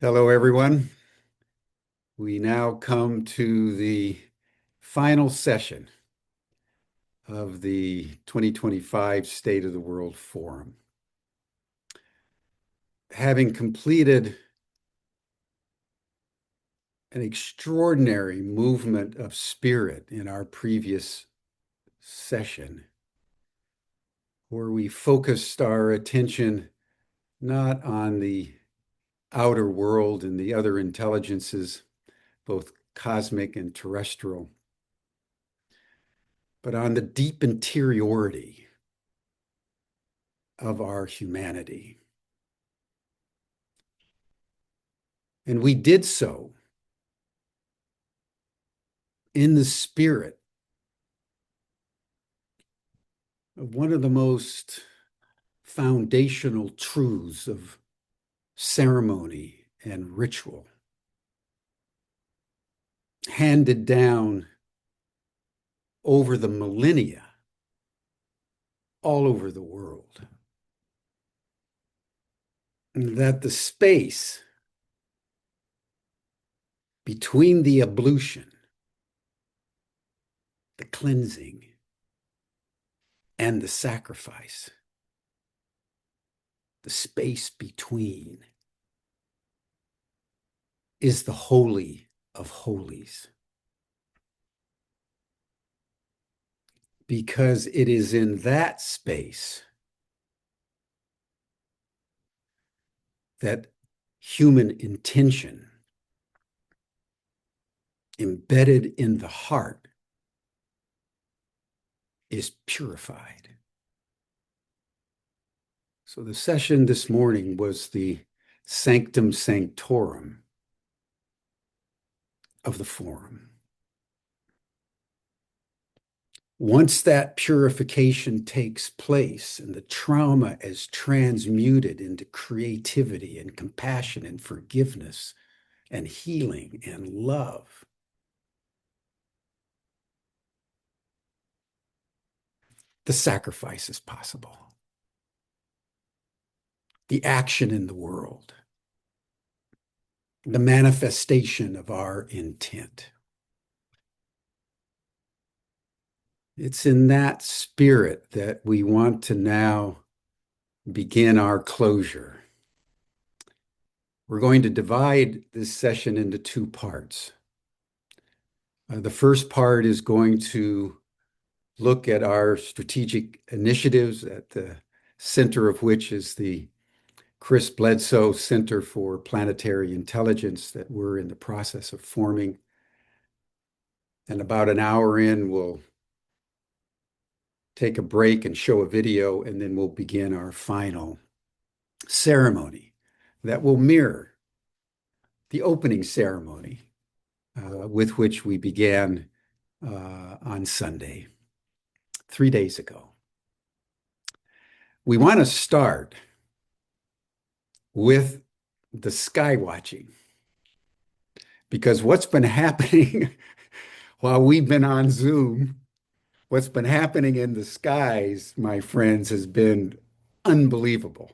Hello, everyone. We now come to the final session of the 2025 State of the World Forum. Having completed an extraordinary movement of spirit in our previous session, where we focused our attention not on the outer world and the other intelligences, both cosmic and terrestrial, but on the deep interiority of our humanity. And we did so in the spirit of one of the most foundational truths of ceremony and ritual, handed down over the millennia all over the world. And that the space between the ablution, the cleansing, and the sacrifice, the space between, is the holy of holies. Because it is in that space that human intention, embedded in the heart, is purified. So the session this morning was the sanctum sanctorum of the forum. Once that purification takes place and the trauma is transmuted into creativity and compassion and forgiveness and healing and love, the sacrifice is possible. The action in the world, the manifestation of our intent. It's in that spirit that we want to now begin our closure. We're going to divide this session into two parts. The first part is going to look at our strategic initiatives, at the center of which is the Chris Bledsoe Center for Planetary Intelligence that we're in the process of forming. And about an hour in, we'll take a break and show a video, and then we'll begin our final ceremony that will mirror the opening ceremony with which we began on Sunday, 3 days ago. We want to start with the sky watching, because what's been happening while we've been on Zoom, what's been happening in the skies, my friends, has been unbelievable.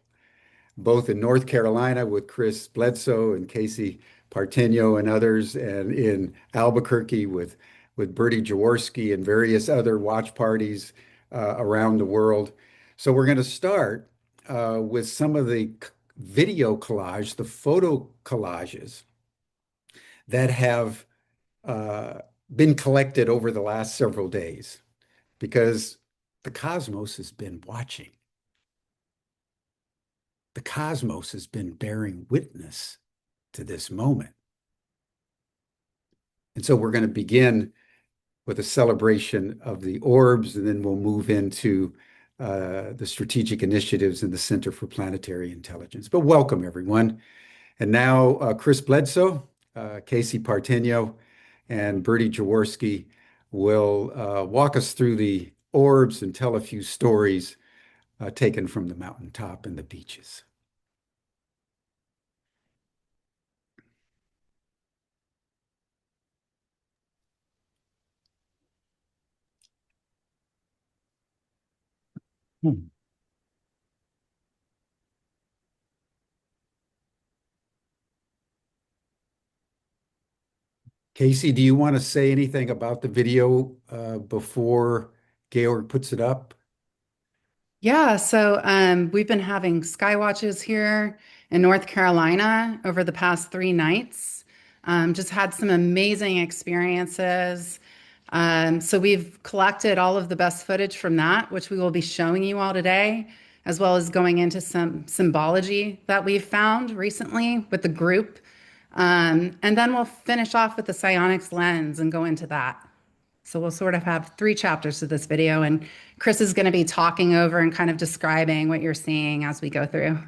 Both in North Carolina with Chris Bledsoe and Casey Parteno and others, and in Albuquerque with Bertie Jaworski and various other watch parties around the world. So we're going to start with some of the video collage, the photo collages that have been collected over the last several days, because the cosmos has been watching. The cosmos has been bearing witness to this moment. And so we're going to begin with a celebration of the orbs, and then we'll move into the strategic initiatives in the Center for Planetary Intelligence. But welcome, everyone. And now Chris Bledsoe, Casey Parteno, and Bertie Jaworski will walk us through the orbs and tell a few stories taken from the mountaintop and the beaches. Hmm. Casey, do you want to say anything about the video before Georg puts it up? Yeah, so we've been having sky watches here in North Carolina over the past 3 nights. Just had some amazing experiences. So we've collected all of the best footage from that, which we will be showing you all today, as well as going into some symbology that we've found recently with the group. And then we'll finish off with the psionics lens and go into that. So we'll sort of have 3 chapters to this video, and Chris is going to be talking over and kind of describing what you're seeing as we go through.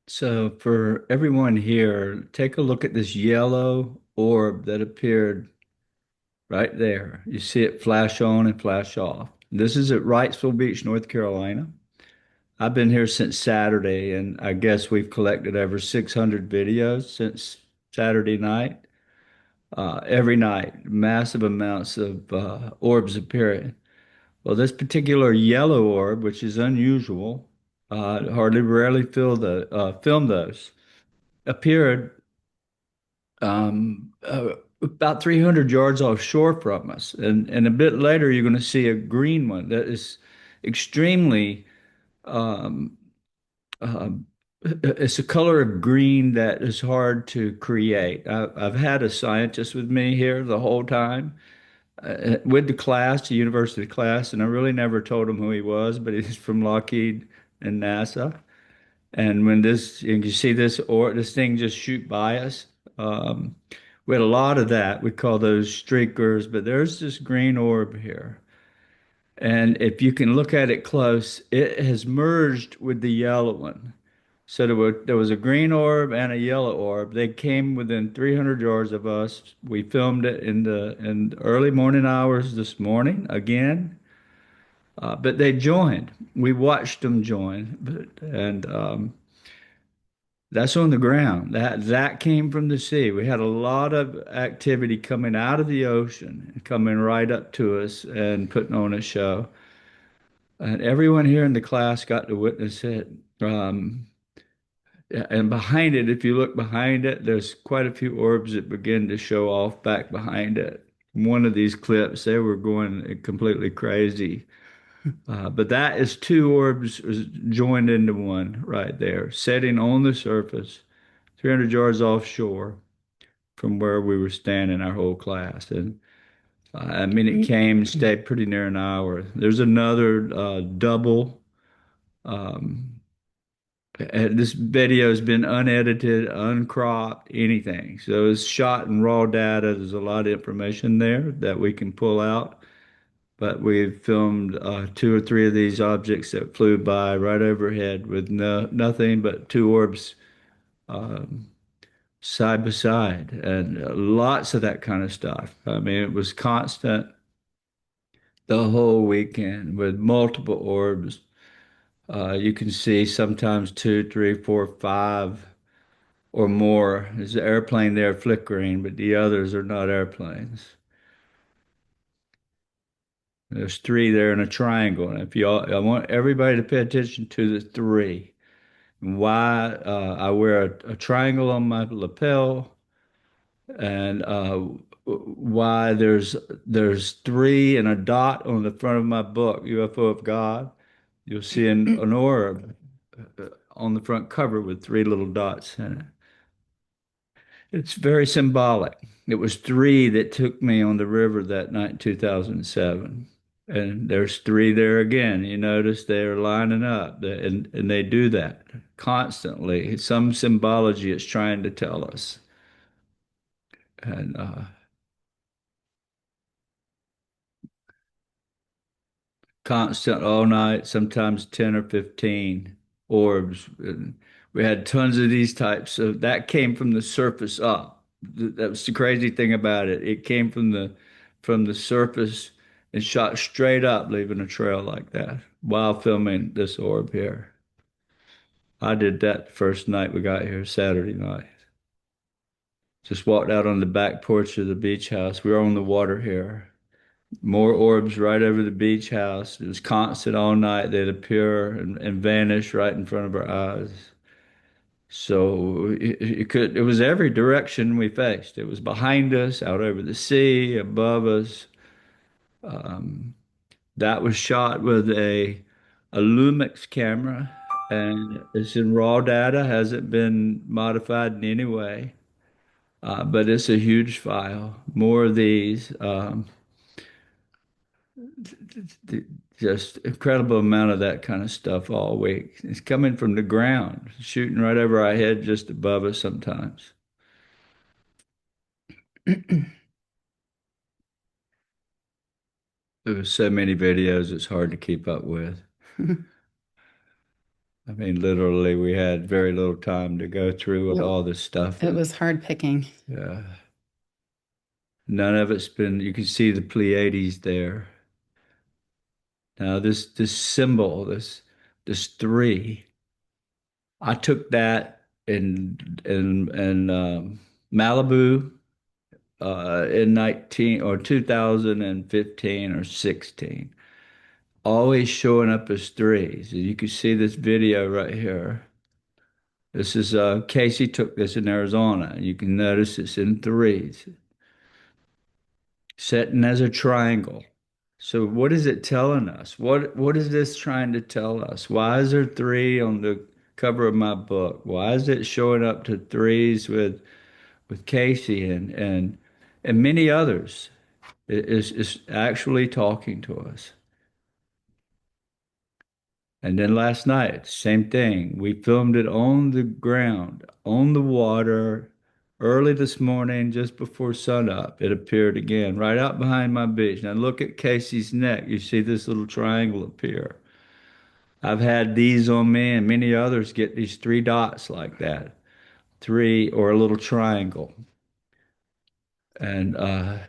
So for everyone here, take a look at this yellow orb that appeared right there. You see it flash on and flash off. This is at Wrightsville Beach, North Carolina. I've been here since Saturday, and I guess we've collected over 600 videos since Saturday night. Every night, massive amounts of orbs appearing. Well, this particular yellow orb, which is unusual, hardly rarely film those, appeared about 300 yards offshore from us. And a bit later, you're going to see a green one that is extremely, um, uh, it's a color of green that is hard to create. I've had a scientist with me here the whole time. With the class, the university class, and I really never told him who he was, but he's from Lockheed and NASA. And when this, you can see this or this thing just shoot by us. Um, we had a lot of that. We call those streakers, but there's this green orb here. And if you can look at it close, it has merged with the yellow one. So there was a green orb and a yellow orb. They came within 300 yards of us. We filmed it in the early morning hours this morning again. But they joined. We watched them join, and that's on the ground. That came from the sea. We had a lot of activity coming out of the ocean and coming right up to us and putting on a show. And everyone here in the class got to witness it. And behind it, if you look behind it, there's quite a few orbs that begin to show off back behind it. One of these clips, they were going completely crazy. But that is two orbs joined into one right there, setting on the surface, 300 yards offshore from where we were standing, our whole class. And I mean, it came, stayed pretty near an hour. There's another double. Um, this video has been unedited, uncropped, anything. So it's shot in raw data. There's a lot of information there that we can pull out. But we've filmed 2 or 3 of these objects that flew by right overhead with nothing but two orbs um, side by side, and lots of that kind of stuff. I mean, it was constant the whole weekend with multiple orbs. You can see sometimes two, three, four, five, or more. There's an airplane there flickering, but the others are not airplanes. There's three there in a triangle. And if y'all, I want everybody to pay attention to the three. Why I wear a triangle on my lapel, and why there's three and a dot on the front of my book, UFO of God. You'll see an orb on the front cover with three little dots in it. It's very symbolic. It was three that took me on the river that night in 2007. And there's three there again. You notice they're lining up, and they do that constantly. Some symbology it's trying to tell us. And constant all night, sometimes 10 or 15 orbs. And we had tons of these types of that came from the surface up. That was the crazy thing about it. It came from the surface and shot straight up, leaving a trail like that while filming this orb here. I did that first night we got here, Saturday night. Just walked out on the back porch of the beach house. We were on the water here. More orbs right over the beach house. It was constant all night. They'd appear and vanish right in front of our eyes. So it was every direction we faced. It was behind us, out over the sea, above us. Um, that was shot with a Lumix camera, and it's in raw data, hasn't been modified in any way. But it's a huge file. More of these. Just incredible amount of that kind of stuff all week. It's coming from the ground, shooting right over our head, just above us sometimes. There was so many videos, it's hard to keep up with. I mean, literally, we had very little time to go through with It, all this stuff. it was hard picking. Yeah, none of it's been, you can see the Pleiades there. Now, this symbol, this three, I took that in Malibu in 19 or 2015 or 16, always showing up as threes. And you can see this video right here. This is Casey took this in Arizona. You can notice it's in threes, setting as a triangle. So what is it telling us? What is this trying to tell us? Why is there three on the cover of my book? Why is it showing up to threes with Casey and many others? Is actually talking to us. And then last night, same thing. We filmed it on the ground, on the water, early this morning, just before sunup. It appeared again, right out behind my beach. Now look at Casey's neck. You see this little triangle appear. I've had these on me and many others get these three dots like that, three or a little triangle. And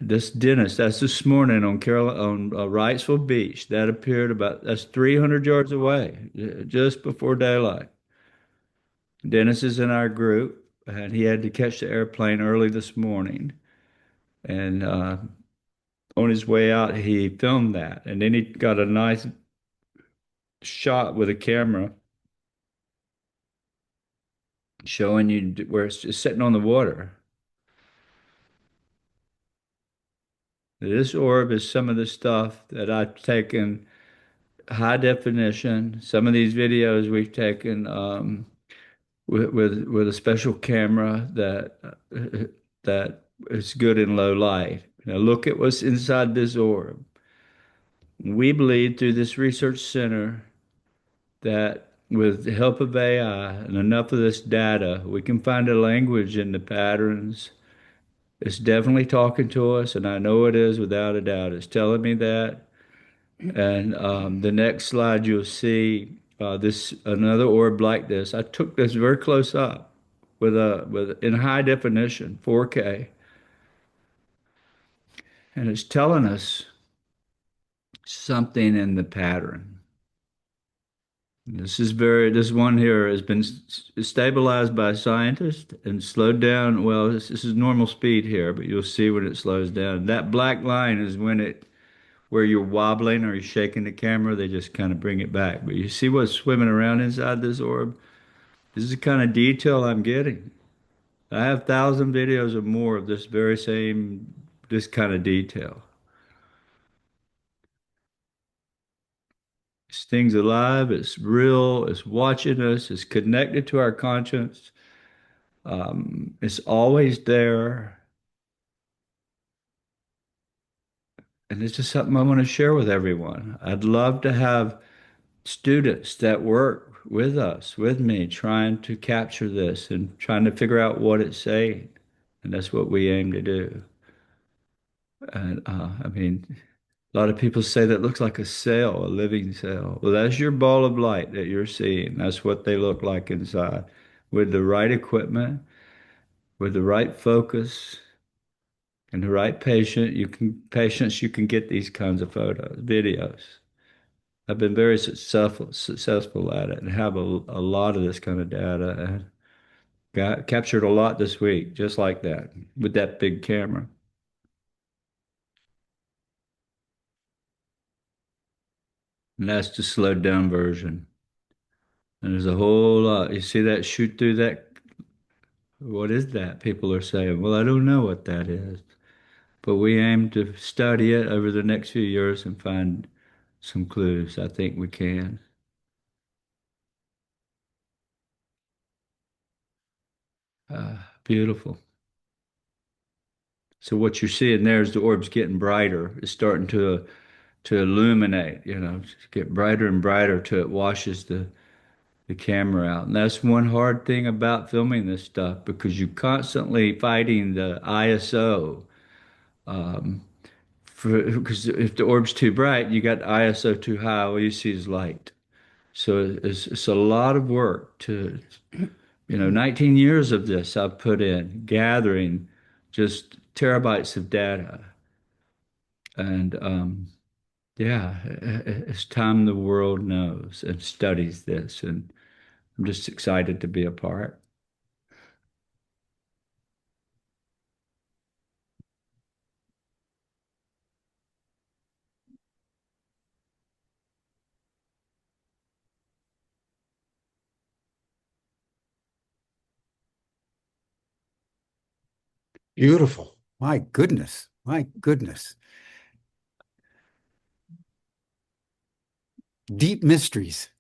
this dentist, that's this morning on Wrightsville Beach. That appeared that's 300 yards away, just before daylight. Dennis is in our group, and he had to catch the airplane early this morning. And on his way out, he filmed that. And then he got a nice shot with a camera showing you where it's just sitting on the water. This orb is some of the stuff that I've taken high definition. Some of these videos we've taken with a special camera that is good in low light. Now look at what's inside this orb. We believe through this research center that with the help of AI and enough of this data, we can find a language in the patterns. It's definitely talking to us, and I know it is without a doubt. It's telling me that. And the next slide, you'll see this another orb like this. I took this very close up with in high definition, 4K, and it's telling us something in the pattern. This one here has been stabilized by scientists and slowed down. Well, this is normal speed here, but you'll see when it slows down. That black line is where you're wobbling or you're shaking the camera, they just kind of bring it back. But you see what's swimming around inside this orb? This is the kind of detail I'm getting. I have 1,000 videos or more of this kind of detail. This thing's alive, it's real, it's watching us, it's connected to our conscience. It's always there. and it's just something I want to share with everyone. I'd love to have students that work with us, with me, trying to capture this and trying to figure out what it's saying. And that's what we aim to do. And I mean, a lot of people say that looks like a cell, a living cell. Well, that's your ball of light that you're seeing. That's what they look like inside. With the right equipment, with the right focus, and the right patience, you can get these kinds of photos, videos. I've been very successful at it and have a lot of this kind of data and got captured a lot this week, just like that, with that big camera. And that's the slowed down version. And there's a whole lot. You see that shoot through that? What is that? People are saying, well, I don't know what that is. But we aim to study it over the next few years and find some clues. I think we can. Beautiful. So what you're seeing there is the orb's getting brighter. It's starting to illuminate, get brighter and brighter till it washes the camera out. And that's one hard thing about filming this stuff because you're constantly fighting the ISO. Um, because if the orb's too bright, you got ISO too high, all you see is light. So it's a lot of work to, 19 years of this I've put in gathering just terabytes of data. And yeah, it's time the world knows and studies this. And I'm just excited to be a part. Beautiful. My goodness. My goodness. Deep mysteries.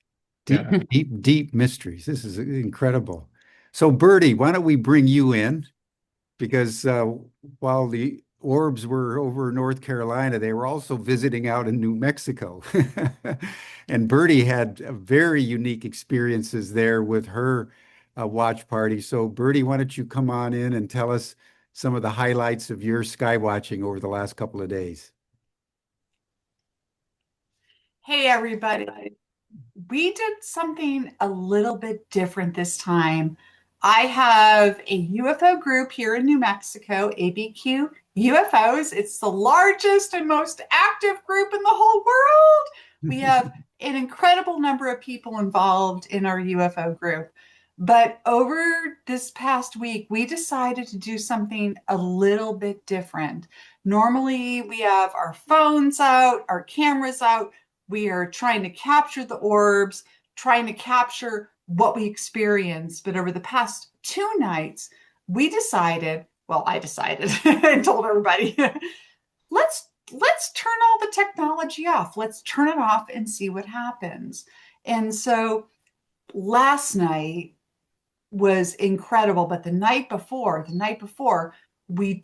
Deep, Yeah. deep, deep mysteries. This is incredible. So, Bertie, why don't we bring you in? Because while the orbs were over in North Carolina, they were also visiting out in New Mexico. And Bertie had very unique experiences there with her watch party. So, Bertie, why don't you come on in and tell us some of the highlights of your sky watching over the last couple of days? Hey, everybody. We did something a little bit different this time. I have a UFO group here in New Mexico, ABQ UFOs. It's the largest and most active group in the whole world. We have an incredible number of people involved in our UFO group. But over this past week, we decided to do something a little bit different. Normally, we have our phones out, our cameras out. We are trying to capture the orbs, trying to capture what we experienced. But over the past 2 nights, we decided, well, I decided and told everybody, let's turn all the technology off. Let's turn it off and see what happens. And so last night was incredible, but the night before, we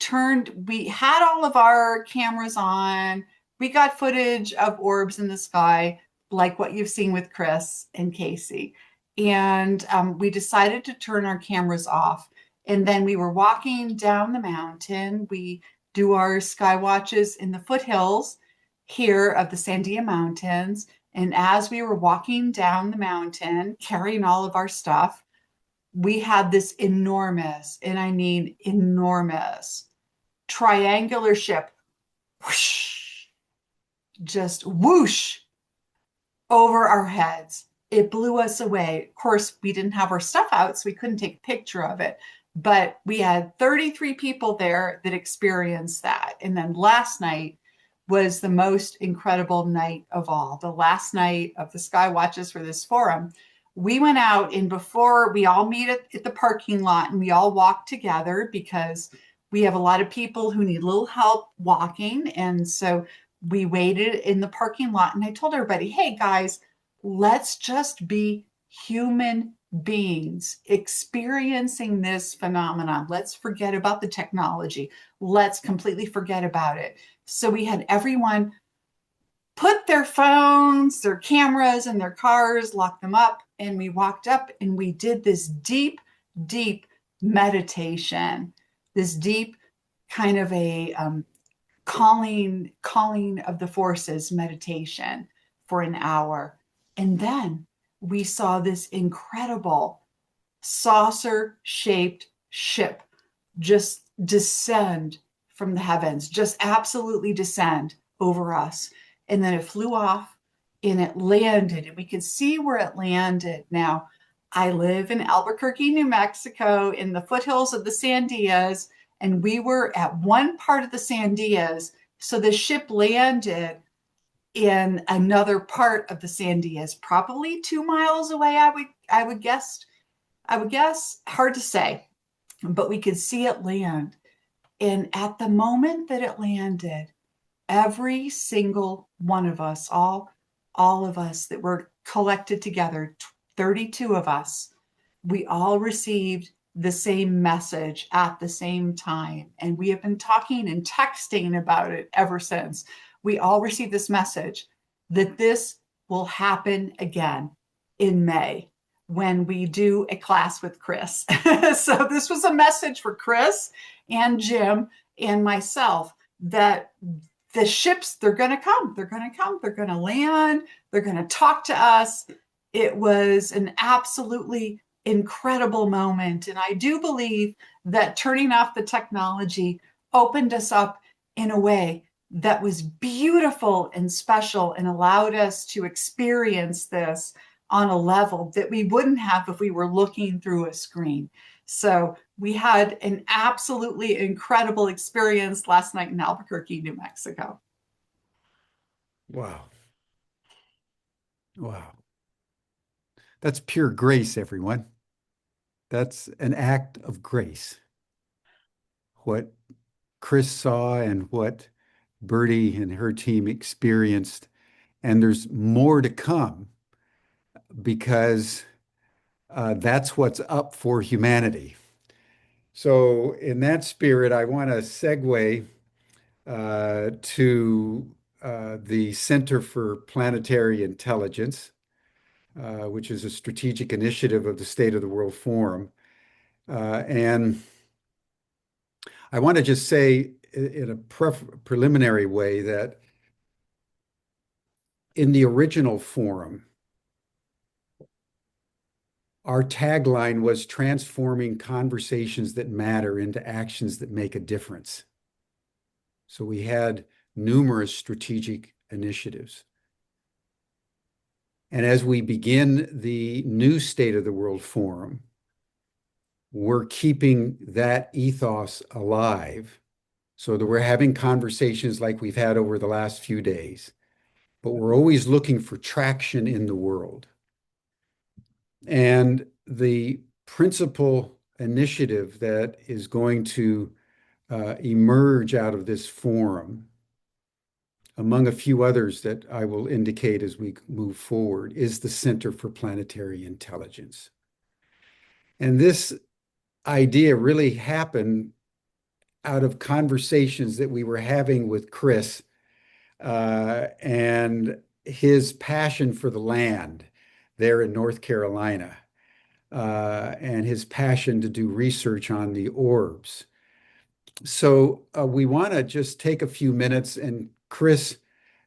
had all of our cameras on. We got footage of orbs in the sky, like what you've seen with Chris and Casey. And we decided to turn our cameras off. And then we were walking down the mountain. We do our sky watches in the foothills here of the Sandia Mountains. And as we were walking down the mountain, carrying all of our stuff, we had this enormous, and I mean enormous, triangular ship whoosh, just whoosh over our heads. It blew us away. Of course, we didn't have our stuff out, so we couldn't take a picture of it. But we had 33 people there that experienced that. And then last night was the most incredible night of all. The last night of the Sky Watches for this forum. We went out, and before we all meet at the parking lot, and we all walk together because we have a lot of people who need a little help walking. And so we waited in the parking lot, and I told everybody, hey guys, let's just be human beings experiencing this phenomenon. Let's forget about the technology. Let's completely forget about it. So we had everyone put their phones, their cameras, and their cars, lock them up, and we walked up and we did this deep, deep meditation, this deep kind of a calling of the forces meditation for an hour. And then we saw this incredible saucer shaped ship just descend from the heavens, just absolutely descend over us. And then it flew off and it landed, and we could see where it landed. Now, I live in Albuquerque, New Mexico, in the foothills of the Sandias, and we were at one part of the Sandias. So the ship landed in another part of the Sandias, probably 2 miles away, I would guess. Hard to say, but we could see it land. And at the moment that it landed, every single one of us, all of us that were collected together, 32 of us, we all received the same message at the same time. And we have been talking and texting about it ever since. We all received this message that this will happen again in May when we do a class with Chris. So this was a message for Chris and Jim and myself that the ships, they're going to come, they're going to come, they're going to land, they're going to talk to us. It was an absolutely incredible moment. And I do believe that turning off the technology opened us up in a way that was beautiful and special and allowed us to experience this on a level that we wouldn't have if we were looking through a screen. So we had an absolutely incredible experience last night in Albuquerque, New Mexico. Wow. Wow. That's pure grace, everyone. That's an act of grace. What Chris saw and what Bertie and her team experienced. And there's more to come because that's what's up for humanity. So, in that spirit, I want to segue to the Center for Planetary Intelligence, which is a strategic initiative of the State of the World Forum. And I want to just say in a preliminary way that in the original forum, our tagline was transforming conversations that matter into actions that make a difference. So we had numerous strategic initiatives. And as we begin the new State of the World Forum, we're keeping that ethos alive so that we're having conversations like we've had over the last few days, but we're always looking for traction in the world. And the principal initiative that is going to emerge out of this forum, among a few others that I will indicate as we move forward, is the Center for Planetary Intelligence. And this idea really happened out of conversations that we were having with Chris and his passion for the land there in North Carolina and his passion to do research on the orbs. So we want to just take a few minutes, and Chris,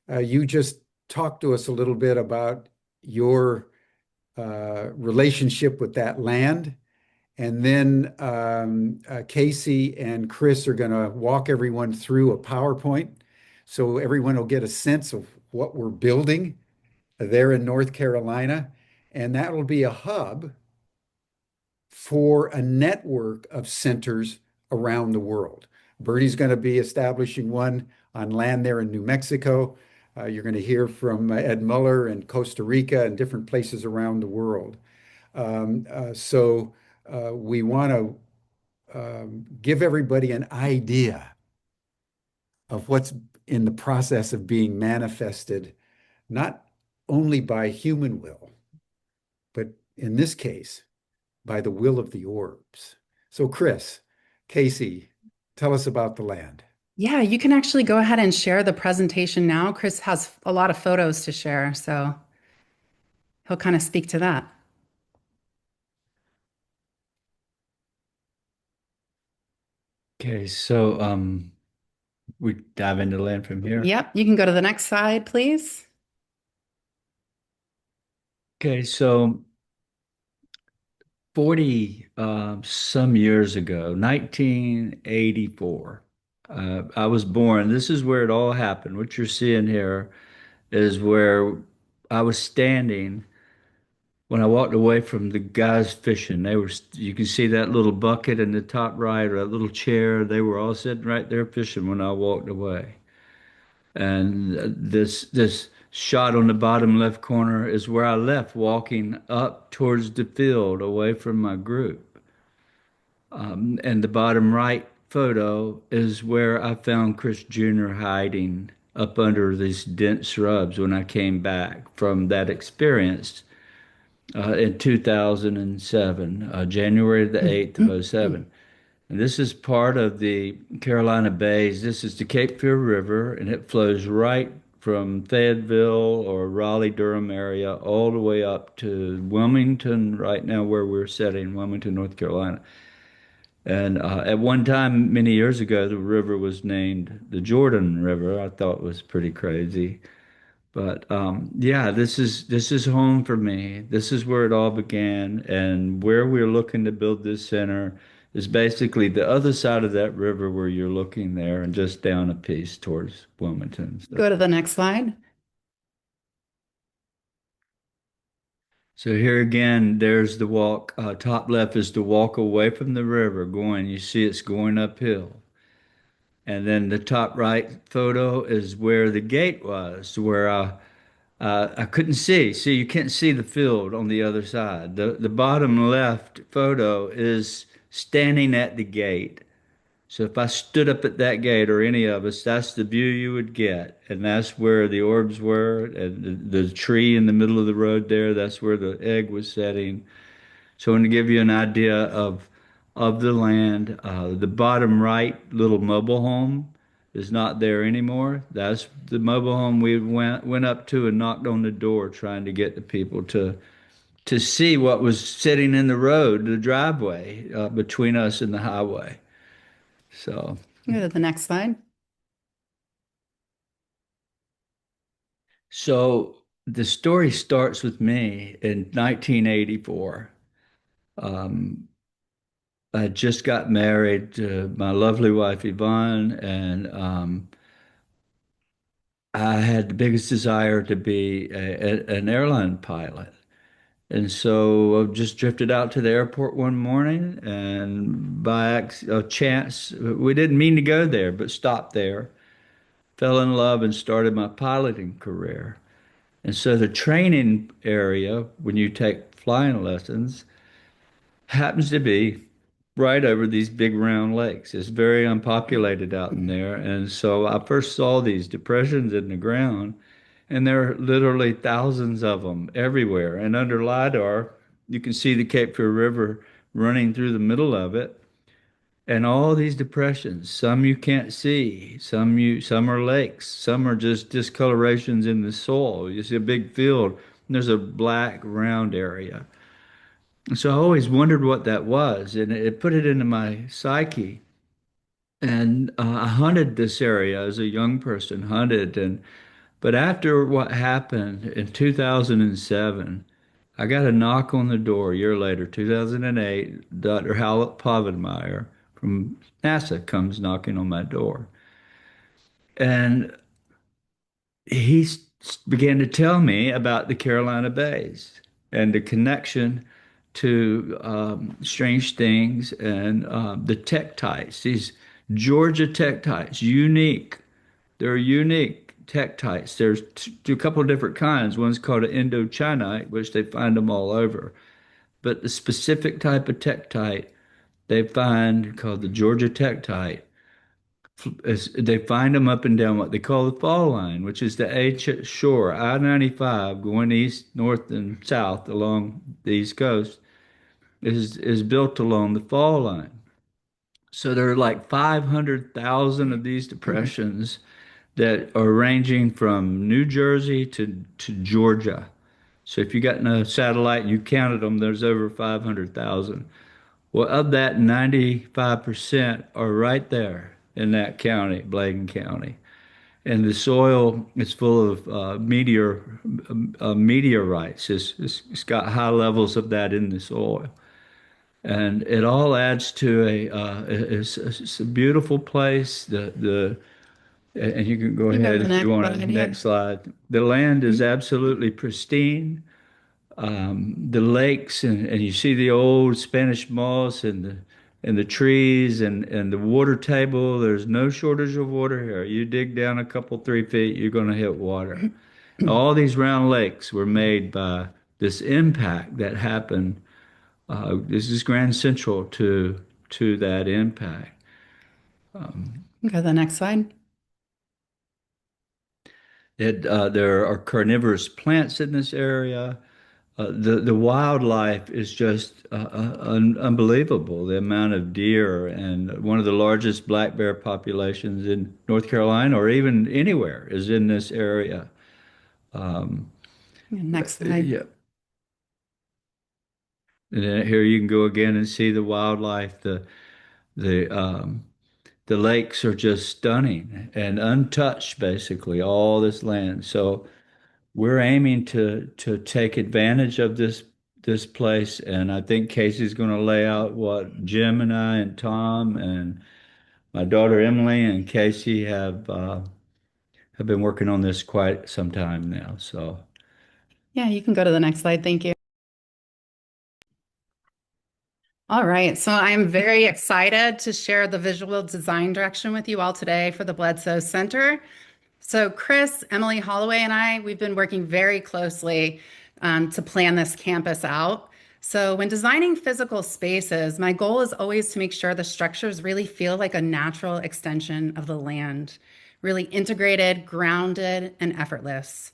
you just talk to us a little bit about your relationship with that land. And then Casey and Chris are going to walk everyone through a PowerPoint so everyone will get a sense of what we're building there in North Carolina. And that will be a hub for a network of centers around the world. Bertie's going to be establishing one on land there in New Mexico. You're going to hear from Ed Muller in Costa Rica and different places around the world. So we want to give everybody an idea of what's in the process of being manifested, not only by human will, but in this case, by the will of the orbs. So, Chris, Casey, tell us about the land. Yeah, you can actually go ahead and share the presentation now. Chris has a lot of photos to share, so he'll kind of speak to that. Okay, so we dive into land from here. Yep, you can go to the next slide, please. Okay, so 40 some years ago, 1984, I was born. This is where it all happened. What you're seeing here is where I was standing when I walked away from the guys fishing. You can see that little bucket in the top right, or that little chair. They were all sitting right there fishing when I walked away. And this shot on the bottom left corner is where I left, walking up towards the field away from my group. And the bottom right photo is where I found Chris Jr. hiding up under these dense shrubs when I came back from that experience in 2007, January the 8th of '07. And this is part of the Carolina Bays. This is the Cape Fear River, and it flows right from Fayetteville or Raleigh, Durham area all the way up to Wilmington, right now where we're sitting, Wilmington, North Carolina. And at one time, many years ago, the river was named the Jordan River. I thought it was pretty crazy. But yeah, this is home for me. This is where it all began, and where we're looking to build this center is basically the other side of that river where you're looking there, and just down a piece towards Wilmington. So, Go to the next slide. so here again, there's the walk. Top left is the walk away from the river, going. You see, it's going uphill. And then the top right photo is where the gate was, where I couldn't see. See, you can't see the field on the other side. The bottom left photo is standing at the gate. So if I stood up at that gate, or any of us, that's the view you would get. And that's where the orbs were, and the tree in the middle of the road there, that's where the egg was setting. So I want to give you an idea of the land. The bottom right little mobile home is not there anymore. That's the mobile home we went up to and knocked on the door, trying to get the people to see what was sitting in the road, the driveway between us and the highway. So, Go to the next slide. so the story starts with me in 1984. Um, I just got married to my lovely wife Yvonne, and I had the biggest desire to be an airline pilot. And so I just drifted out to the airport one morning, and by chance, we didn't mean to go there, but stopped there, fell in love, and started my piloting career. And so the training area, when you take flying lessons, happens to be right over these big round lakes. It's very unpopulated out in there. And so I first saw these depressions in the ground, and there are literally thousands of them everywhere. And under LIDAR, you can see the Cape Fear River running through the middle of it. And all these depressions, some you can't see, some are lakes, some are just discolorations in the soil. You see a big field, and there's a black round area. So I always wondered what that was, and it put it into my psyche. And I hunted this area as a young person, hunted, and but after what happened in 2007, I got a knock on the door a year later, 2008. Dr. Howlett Povenmire from NASA comes knocking on my door, and began to tell me about the Carolina Bays and the connection to strange things, and the tektites, these Georgia tektites, unique. They're unique tektites. There's a couple of different kinds. One's called an Indochinite, which they find them all over. But the specific type of tektite they find, called the Georgia tektite, they find them up and down what they call the fall line, which is the H shore, I-95, going east, north, and south along the East Coast. is built along the fall line. So there are like 500,000 of these depressions that are ranging from New Jersey to Georgia. So if you got in a satellite and you counted them, there's over 500,000. Well, of that, 95% are right there in that county, Bladen County. And the soil is full of meteorites. It's got high levels of that in the soil. And it all adds to it's a beautiful place. And you can go You go to ahead the if you next want to, slide, yeah. next slide. The land is absolutely pristine. The lakes and you see the old Spanish moss and the trees and the water table. There's no shortage of water here. You dig down a couple 3 feet, you're going to hit water. All these round lakes were made by this impact that happened. This is Grand Central to that impact. Go to the next slide. There are carnivorous plants in this area. The wildlife is just unbelievable. The amount of deer and one of the largest black bear populations in North Carolina or even anywhere is in this area. Um, Yeah, next slide. yeah. And then here you can go again and see the wildlife. The the lakes are just stunning and untouched, basically, all this land. So we're aiming to take advantage of this place, and I think Casey's going to lay out what Jim and I and Tom and my daughter Emily and Casey have been working on this quite some time now. So Yeah, you can go to the next slide. Thank you. All right, so I'm very excited to share the visual design direction with you all today for the Bledsoe Center. So Chris, Emily Holloway, and we've been working very closely to plan this campus out. So when designing physical spaces, my goal is always to make sure the structures really feel like a natural extension of the land, really integrated, grounded, and effortless.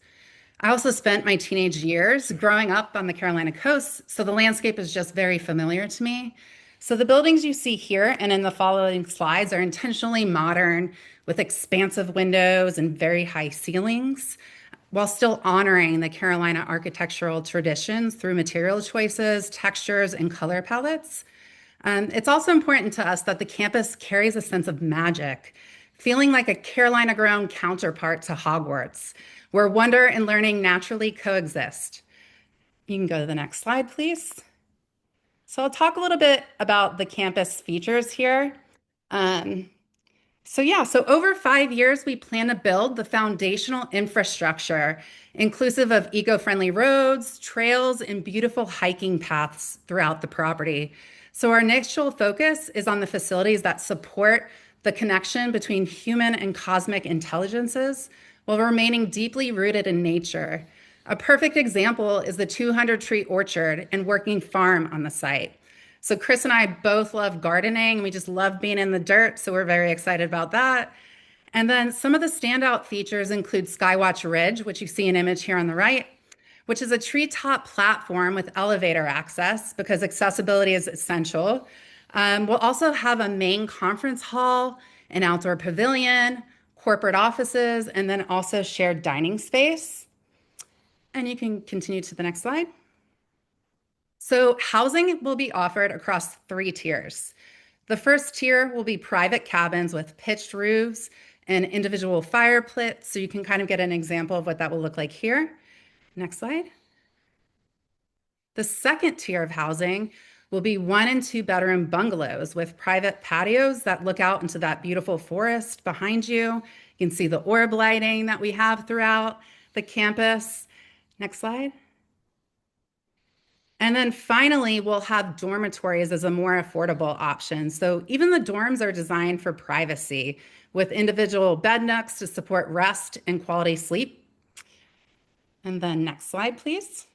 I also spent my teenage years growing up on the Carolina coast, so the landscape is just very familiar to me. So the buildings you see here and in the following slides are intentionally modern with expansive windows and very high ceilings, while still honoring the Carolina architectural traditions through material choices, textures, and color palettes. It's also important to us that the campus carries a sense of magic, feeling like a Carolina grown counterpart to Hogwarts, where wonder and learning naturally coexist. You can go to the next slide, please. So I'll talk a little bit about the campus features here. Um, so over 5 years, we plan to build the foundational infrastructure, inclusive of eco-friendly roads, trails, and beautiful hiking paths throughout the property. So our initial focus is on the facilities that support the connection between human and cosmic intelligences while remaining deeply rooted in nature. A perfect example is the 200-tree orchard and working farm on the site. So Chris and I both love gardening. We just love being in the dirt, so we're very excited about that. And then some of the standout features include Skywatch Ridge, which you see an image here on the right, which is a treetop platform with elevator access because accessibility is essential. We'll also have a main conference hall, an outdoor pavilion, corporate offices, and then also shared dining space. And you can continue to the next slide. So housing will be offered across 3 tiers. The first tier will be private cabins with pitched roofs and individual fire pits. So you can kind of get an example of what that will look like here. Next slide. The second tier of housing will be 1 and 2 bedroom bungalows with private patios that look out into that beautiful forest behind you. You can see the orb lighting that we have throughout the campus. Next slide. And then finally, we'll have dormitories as a more affordable option. So even the dorms are designed for privacy with individual bed nooks to support rest and quality sleep. And then next slide, please.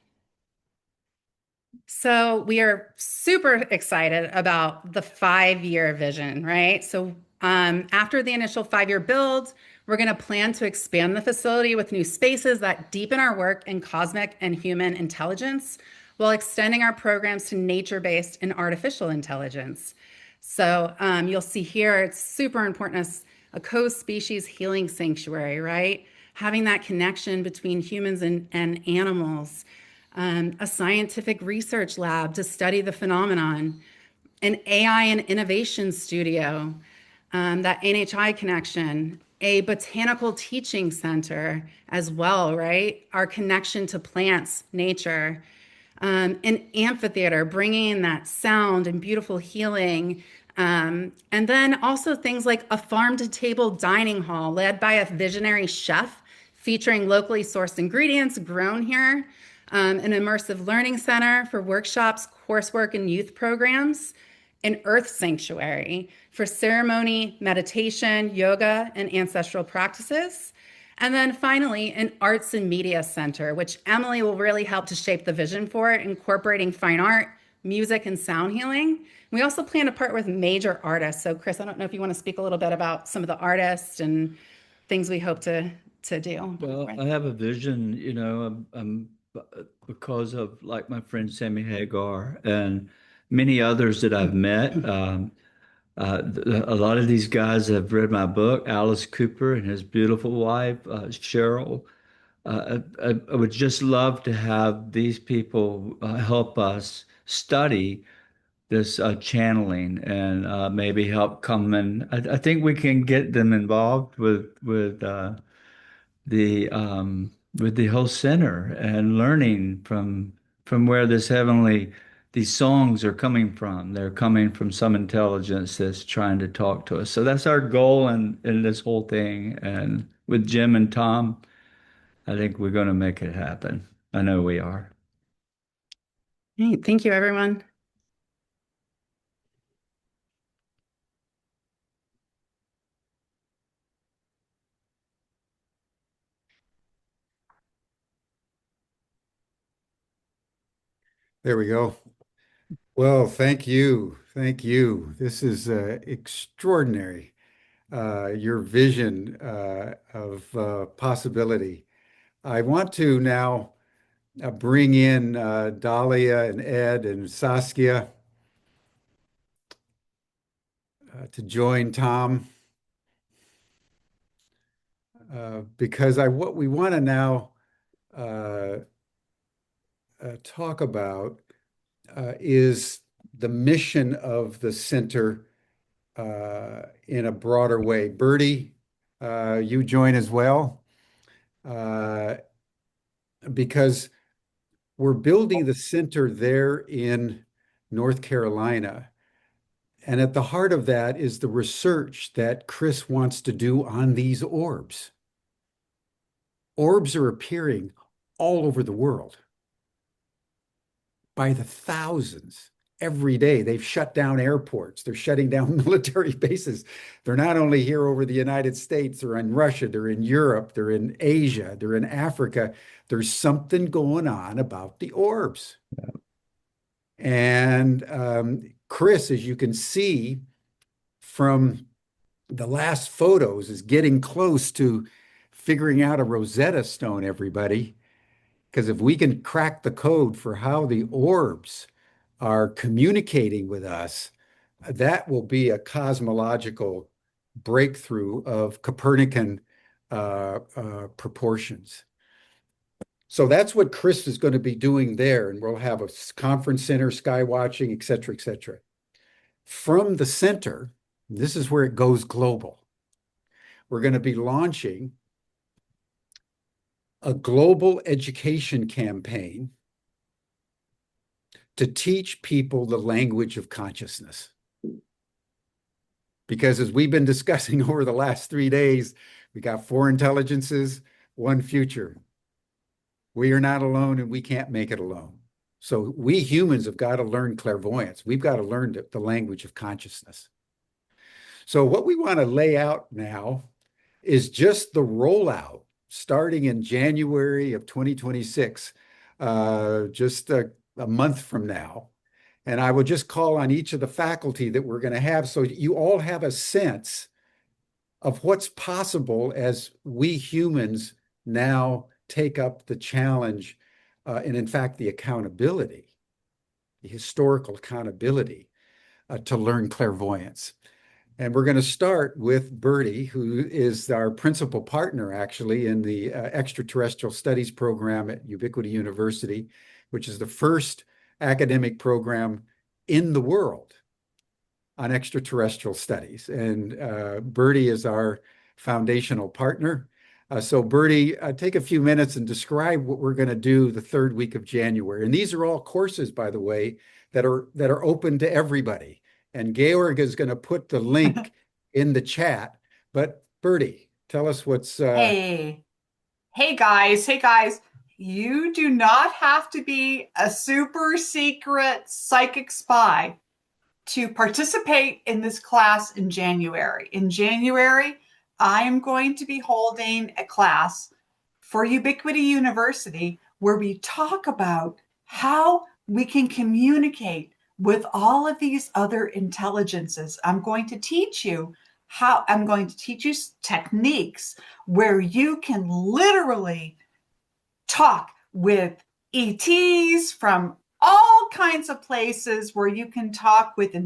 So we are super excited about the 5-year vision, right? So after the initial 5-year build, we're going to plan to expand the facility with new spaces that deepen our work in cosmic and human intelligence while extending our programs to nature-based and artificial intelligence. So you'll see here, it's super important as a co-species healing sanctuary, right? Having that connection between humans and animals, a scientific research lab to study the phenomenon, an AI and innovation studio, that NHI connection, a botanical teaching center as well, right? Our connection to plants, nature, an amphitheater, bringing in that sound and beautiful healing. And then also things like a farm to table dining hall led by a visionary chef featuring locally sourced ingredients grown here, an immersive learning center for workshops, coursework, and youth programs, an earth sanctuary for ceremony, meditation, yoga, and ancestral practices. And then finally, an arts and media center, which Emily will really help to shape the vision for, incorporating fine art, music, and sound healing. We also plan to partner with major artists. So, Chris, I don't know if you want to speak a little bit about some of the artists and things we hope to do. Well, I have a vision, because of like my friend Sammy Hagar and many others that I've met. A lot of these guys have read my book, Alice Cooper and his beautiful wife, Cheryl. I would just love to have these people help us study this channeling and maybe help come in. I think we can get them involved with the whole center and learning from where these songs are coming from. They're coming from some intelligence that's trying to talk to us. So that's our goal in this whole thing. And with Jim and Tom, I think we're going to make it happen. I know we are. Hey, thank you, everyone. There we go. Well, thank you. Thank you. This is extraordinary. Your vision of possibility. I want to now bring in Dahlia and Ed and Saskia to join Tom because what we want to now uh, talk about is the mission of the center in a broader way. Bertie, you join as well uh, because we're building the center there in North Carolina. And at the heart of that is the research that Chris wants to do on these orbs. Orbs are appearing all over the world by the thousands every day. They've shut down airports. They're shutting down military bases. They're not only here over the United States, they're in Russia, they're in Europe, they're in Asia, they're in Africa. There's something going on about the orbs. And Chris, as you can see from the last photos, is getting close to figuring out a Rosetta Stone, everybody. Because if we can crack the code for how the orbs are communicating with us, that will be a cosmological breakthrough of Copernican proportions. So that's what Chris is going to be doing there. And we'll have a conference center, sky watching, et cetera, et cetera. From the center, this is where it goes global. We're going to be launching a global education campaign to teach people the language of consciousness. Because as we've been discussing over the last 3 days, we got 4 intelligences, 1 future. We are not alone and we can't make it alone. So we humans have got to learn clairvoyance. We've got to learn the language of consciousness. So what we want to lay out now is just the rollout starting in January of 2026, just a month from now. And I will just call on each of the faculty that we're going to have so you all have a sense of what's possible as we humans now take up the challenge and in fact the accountability the historical accountability to learn clairvoyance. And we're going to start with Bertie, who is our principal partner, actually, in the extraterrestrial studies program at Ubiquity University, which is the first academic program in the world on extraterrestrial studies. And Bertie is our foundational partner. So Bertie, take a few minutes and describe what we're going to do the third week of January. And these are all courses, by the way, that are open to everybody. And Georg is going to put the link in the chat. But Bertie, tell us what's Hey guys, you do not have to be a super secret psychic spy to participate in this class in January. In January, I am going to be holding a class for Ubiquity University where we talk about how we can communicate with all of these other intelligences. I'm going to teach you techniques where you can literally talk with ETs from all kinds of places, where you can talk with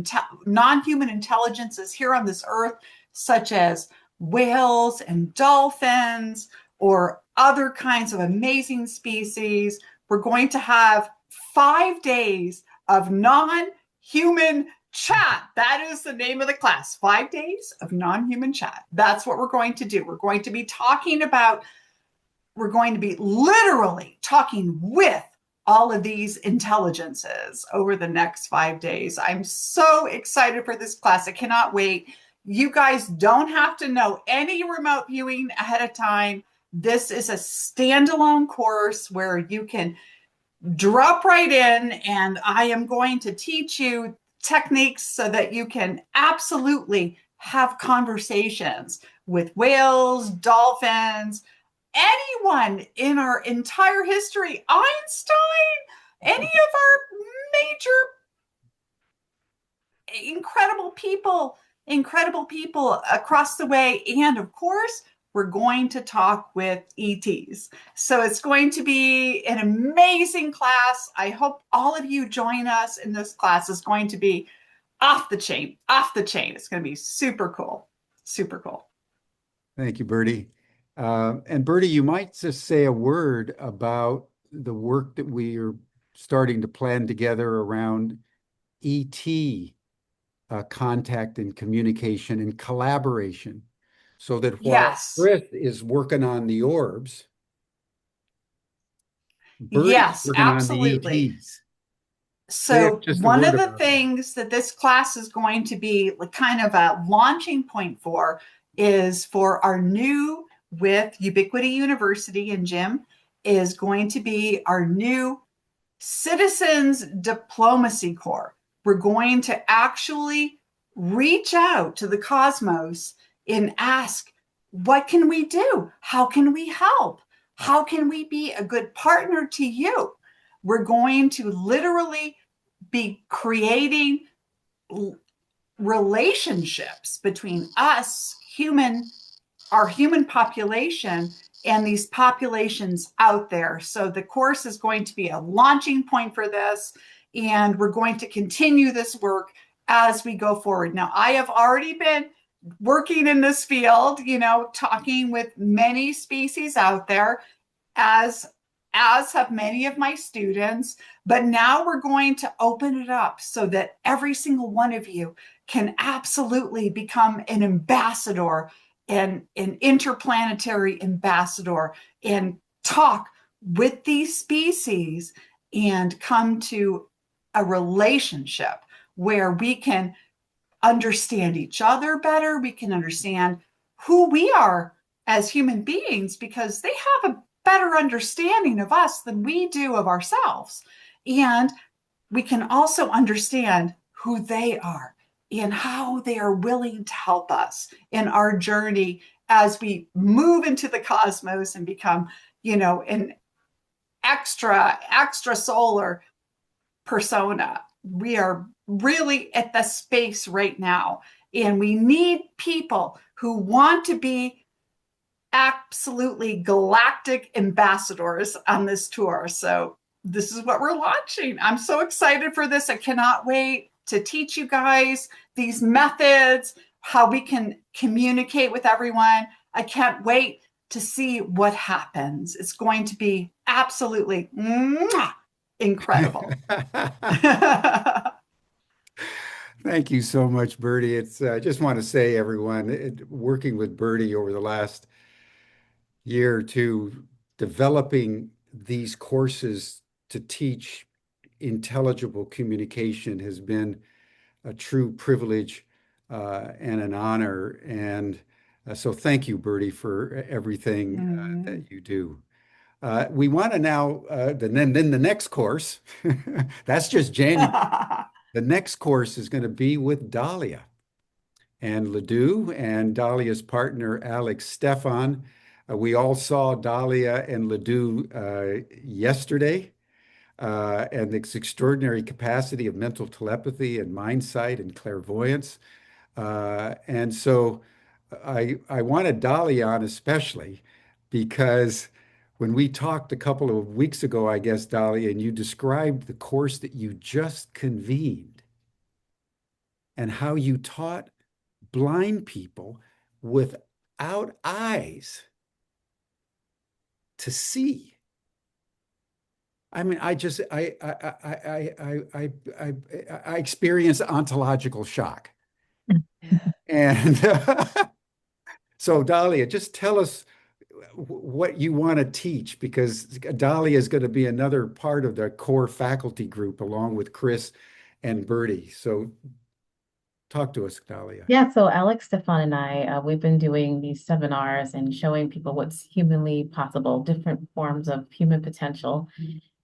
non-human intelligences here on this earth, such as whales and dolphins or other kinds of amazing species. We're going to have 5 days of non-human chat. That is the name of the class. 5 days of non-human chat. That's what we're going to do. We're going to be literally talking with all of these intelligences over the next 5 days. I'm so excited for this class. I cannot wait. You guys don't have to know any remote viewing ahead of time. This is a standalone course where you can drop right in, and I am going to teach you techniques so that you can absolutely have conversations with whales, dolphins, anyone in our entire history, Einstein, any of our major incredible people across the way. And of course, we're going to talk with ETs. So it's going to be an amazing class. I hope all of you join us in this class. It's going to be off the chain. It's going to be super cool. Thank you, Bertie. And Bertie, you might just say a word about the work that we are starting to plan together around ET contact and communication and collaboration, so that while Yes. Chris is working on the orbs, Bertie's Yes, working absolutely. on the ETs. So Just a one word of the about things that this class is going to be kind of a launching point for is for our new with Ubiquity University, and Jim is going to be our new Citizens Diplomacy Corps. We're going to actually reach out to the cosmos and ask, what can we do? How can we help? How can we be a good partner to you? We're going to literally be creating relationships between us, our human population, and these populations out there. So the course is going to be a launching point for this, and we're going to continue this work as we go forward. Now, I have already been working in this field, talking with many species out there, as have many of my students, but now we're going to open it up so that every single one of you can absolutely become an ambassador and an interplanetary ambassador and talk with these species and come to a relationship where we can understand each other better. We can understand who we are as human beings, because they have a better understanding of us than we do of ourselves. And we can also understand who they are and how they are willing to help us in our journey as we move into the cosmos and become, an extra solar persona. We are really at the space right now, and we need people who want to be absolutely galactic ambassadors on this tour. So this is what we're launching. I'm so excited for this. I cannot wait to teach you guys these methods, how we can communicate with everyone. I can't wait to see what happens. It's going to be absolutely incredible. Thank you so much, Bertie. I just want to say, everyone, working with Bertie over the last year or two, developing these courses to teach intelligible communication has been a true privilege and an honor. And so thank you, Bertie, for everything that you do. We want to now, then the next course, that's just January. The next course is going to be with Dahlia and Ledoux and Dahlia's partner, Alex Stefan. We all saw Dahlia and Ledoux yesterday, and its extraordinary capacity of mental telepathy and mind sight and clairvoyance. And so I wanted Dahlia on especially because when we talked a couple of weeks ago, I guess, Dahlia, and you described the course that you just convened and how you taught blind people without eyes to see. I mean, I experienced ontological shock. And so Dahlia, just tell us what you want to teach, because Dahlia is going to be another part of the core faculty group along with Chris and Bertie. So talk to us, Dahlia. Yeah, so Alex, Stefan, and I, we've been doing these seminars and showing people what's humanly possible, different forms of human potential.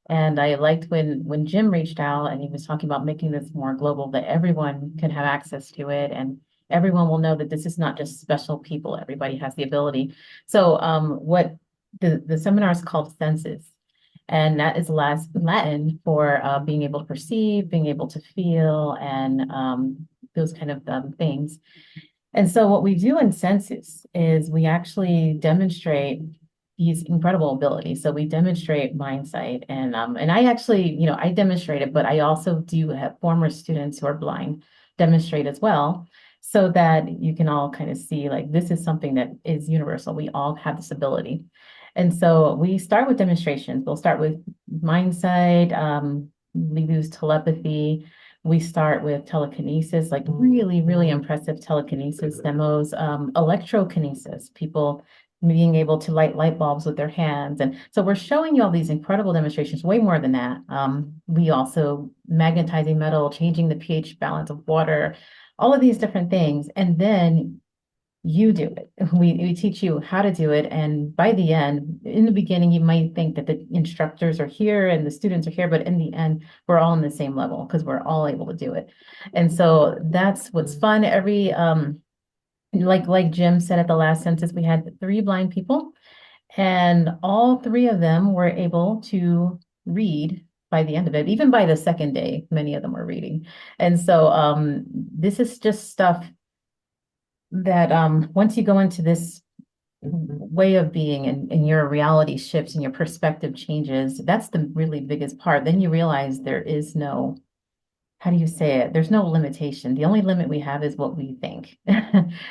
And I liked when Jim reached out and he was talking about making this more global, that everyone can have access to it and everyone will know that this is not just special people. Everybody has the ability. So what the seminar is called Senses. And that is Latin for being able to perceive, being able to feel, and those kind of things. And so what we do in Senses is we actually demonstrate these incredible abilities. So we demonstrate mind sight, and I actually, I demonstrate it, but I also do have former students who are blind demonstrate as well, so that you can all kind of see like this is something that is universal. We all have this ability. And so we start with demonstrations. We'll start with mind sight, we use telepathy. We start with telekinesis, like really, really impressive telekinesis demos, electrokinesis, people being able to light bulbs with their hands. And so we're showing you all these incredible demonstrations, way more than that. We also magnetizing metal, changing the pH balance of water, all of these different things. And then you do it. We teach you how to do it. And by the end, in the beginning, you might think that the instructors are here and the students are here, but in the end, we're all on the same level because we're all able to do it. And so that's what's fun. Every, like Jim said at the last census, we had 3 blind people and all 3 of them were able to read by the end of it. Even by the second day, many of them were reading. And so this is just stuff that once you go into this way of being and your reality shifts and your perspective changes, that's the really biggest part. Then you realize there is no, how do you say it? There's no limitation. The only limit we have is what we think.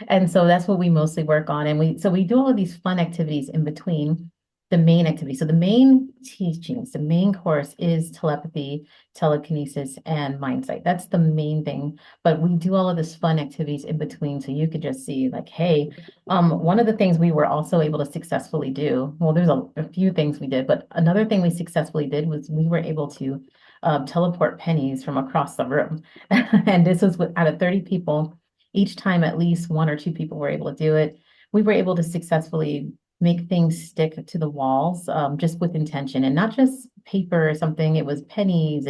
And so that's what we mostly work on. And we do all of these fun activities in between the main activity. So the main teachings, the main course is telepathy, telekinesis, and mind sight. That's the main thing. But we do all of this fun activities in between. So you could just see like, hey, one of the things we were also able to successfully do, well, there's a few things we did, but another thing we successfully did was we were able to teleport pennies from across the room. And this was out of 30 people. Each time at least 1 or 2 people were able to do it. We were able to successfully make things stick to the walls just with intention, and not just paper or something. It was pennies.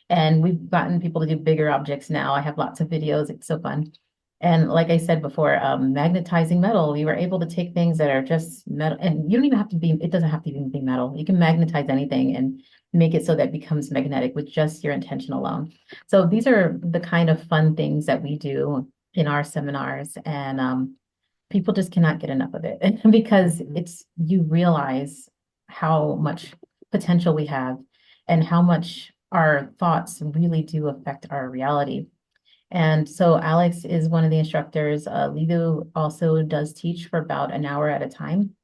And we've gotten people to do bigger objects now. I have lots of videos. It's so fun. And like I said before, magnetizing metal, we were able to take things that are just metal, and you don't even have to be, it doesn't have to even be metal. You can magnetize anything and make it so that it becomes magnetic with just your intention alone. So these are the kind of fun things that we do in our seminars, and people just cannot get enough of it because you realize how much potential we have and how much our thoughts really do affect our reality. And so Alex is one of the instructors. Lidu also does teach for about an hour at a time.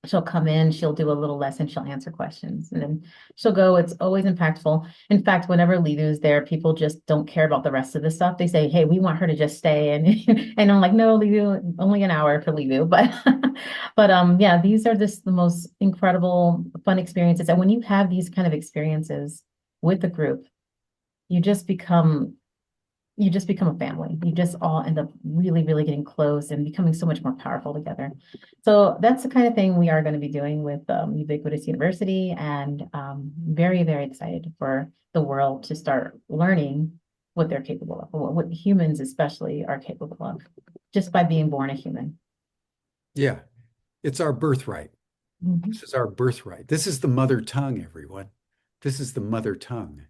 She'll come in, she'll do a little lesson, she'll answer questions, and then she'll go. It's always impactful. In fact, whenever Lidu's there, people just don't care about the rest of the stuff. They say, "Hey, we want her to just stay," and and I'm like, "No, Lidu, only an hour for Lidu." But yeah, these are just the most incredible, fun experiences. And when you have these kind of experiences with the group, you just become you just become a family. You just all end up really, really getting close and becoming so much more powerful together. So that's the kind of thing we are going to be doing with Ubiquitous University, and very, very excited for the world to start learning what they're capable of, what humans especially are capable of, just by being born a human. Yeah, it's our birthright. Mhm. This is our birthright. This is the mother tongue, everyone. This is the mother tongue.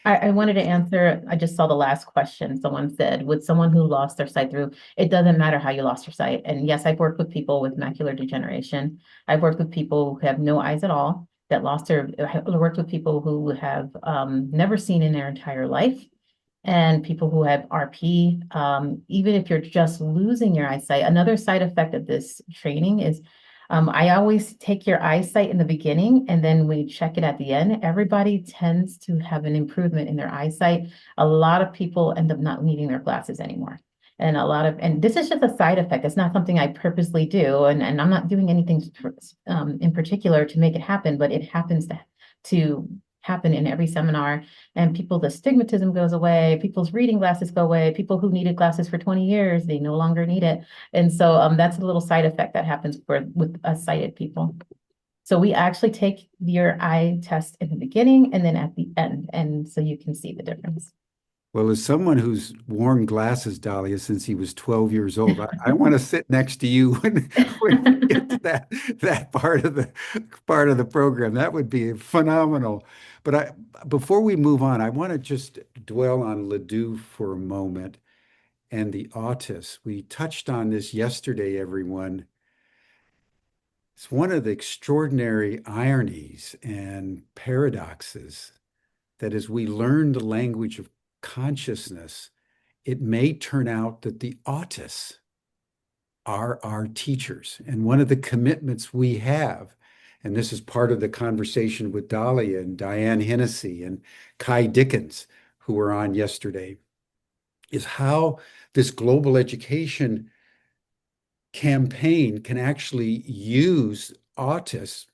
I wanted to answer, I just saw the last question. Someone said, would someone who lost their sight through, it doesn't matter how you lost your sight. And yes, I've worked with people with macular degeneration. I've worked with people who have no eyes at all that lost their, I worked with people who have never seen in their entire life, and people who have RP. Even if you're just losing your eyesight, another side effect of this training is I always take your eyesight in the beginning and then we check it at the end. Everybody tends to have an improvement in their eyesight. A lot of people end up not needing their glasses anymore. And this is just a side effect. It's not something I purposely do. And I'm not doing anything in particular to make it happen, but it happens to happen in every seminar. And the stigmatism goes away, people's reading glasses go away, people who needed glasses for 20 years, they no longer need it. And so that's a little side effect that happens with us sighted people. So we actually take your eye test in the beginning and then at the end, and so you can see the difference. Well, as someone who's worn glasses, Dahlia, since he was 12 years old, I want to sit next to you when we get to that part of the program. That would be phenomenal. But before we move on, I want to just dwell on Ledoux for a moment and the autists. We touched on this yesterday, everyone. It's one of the extraordinary ironies and paradoxes that as we learn the language of consciousness, it may turn out that the autists are our teachers. And one of the commitments we have, and this is part of the conversation with Dahlia and Diane Hennessy and Kai Dickens, who were on yesterday, is how this global education campaign can actually use autists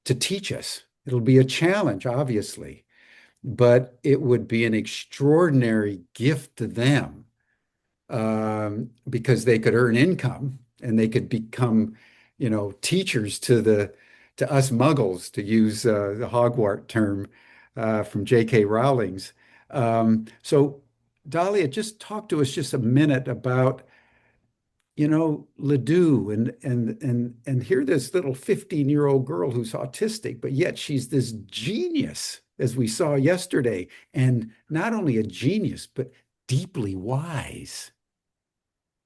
to teach us. It'll be a challenge, obviously, but it would be an extraordinary gift to them because they could earn income and they could become, teachers to us muggles, to use the Hogwarts term from J.K. Rowling's. So, Dahlia, just talk to us just a minute about Ledoux and here this little 15-year-old girl who's autistic, but yet she's this genius, as we saw yesterday, and not only a genius, but deeply wise,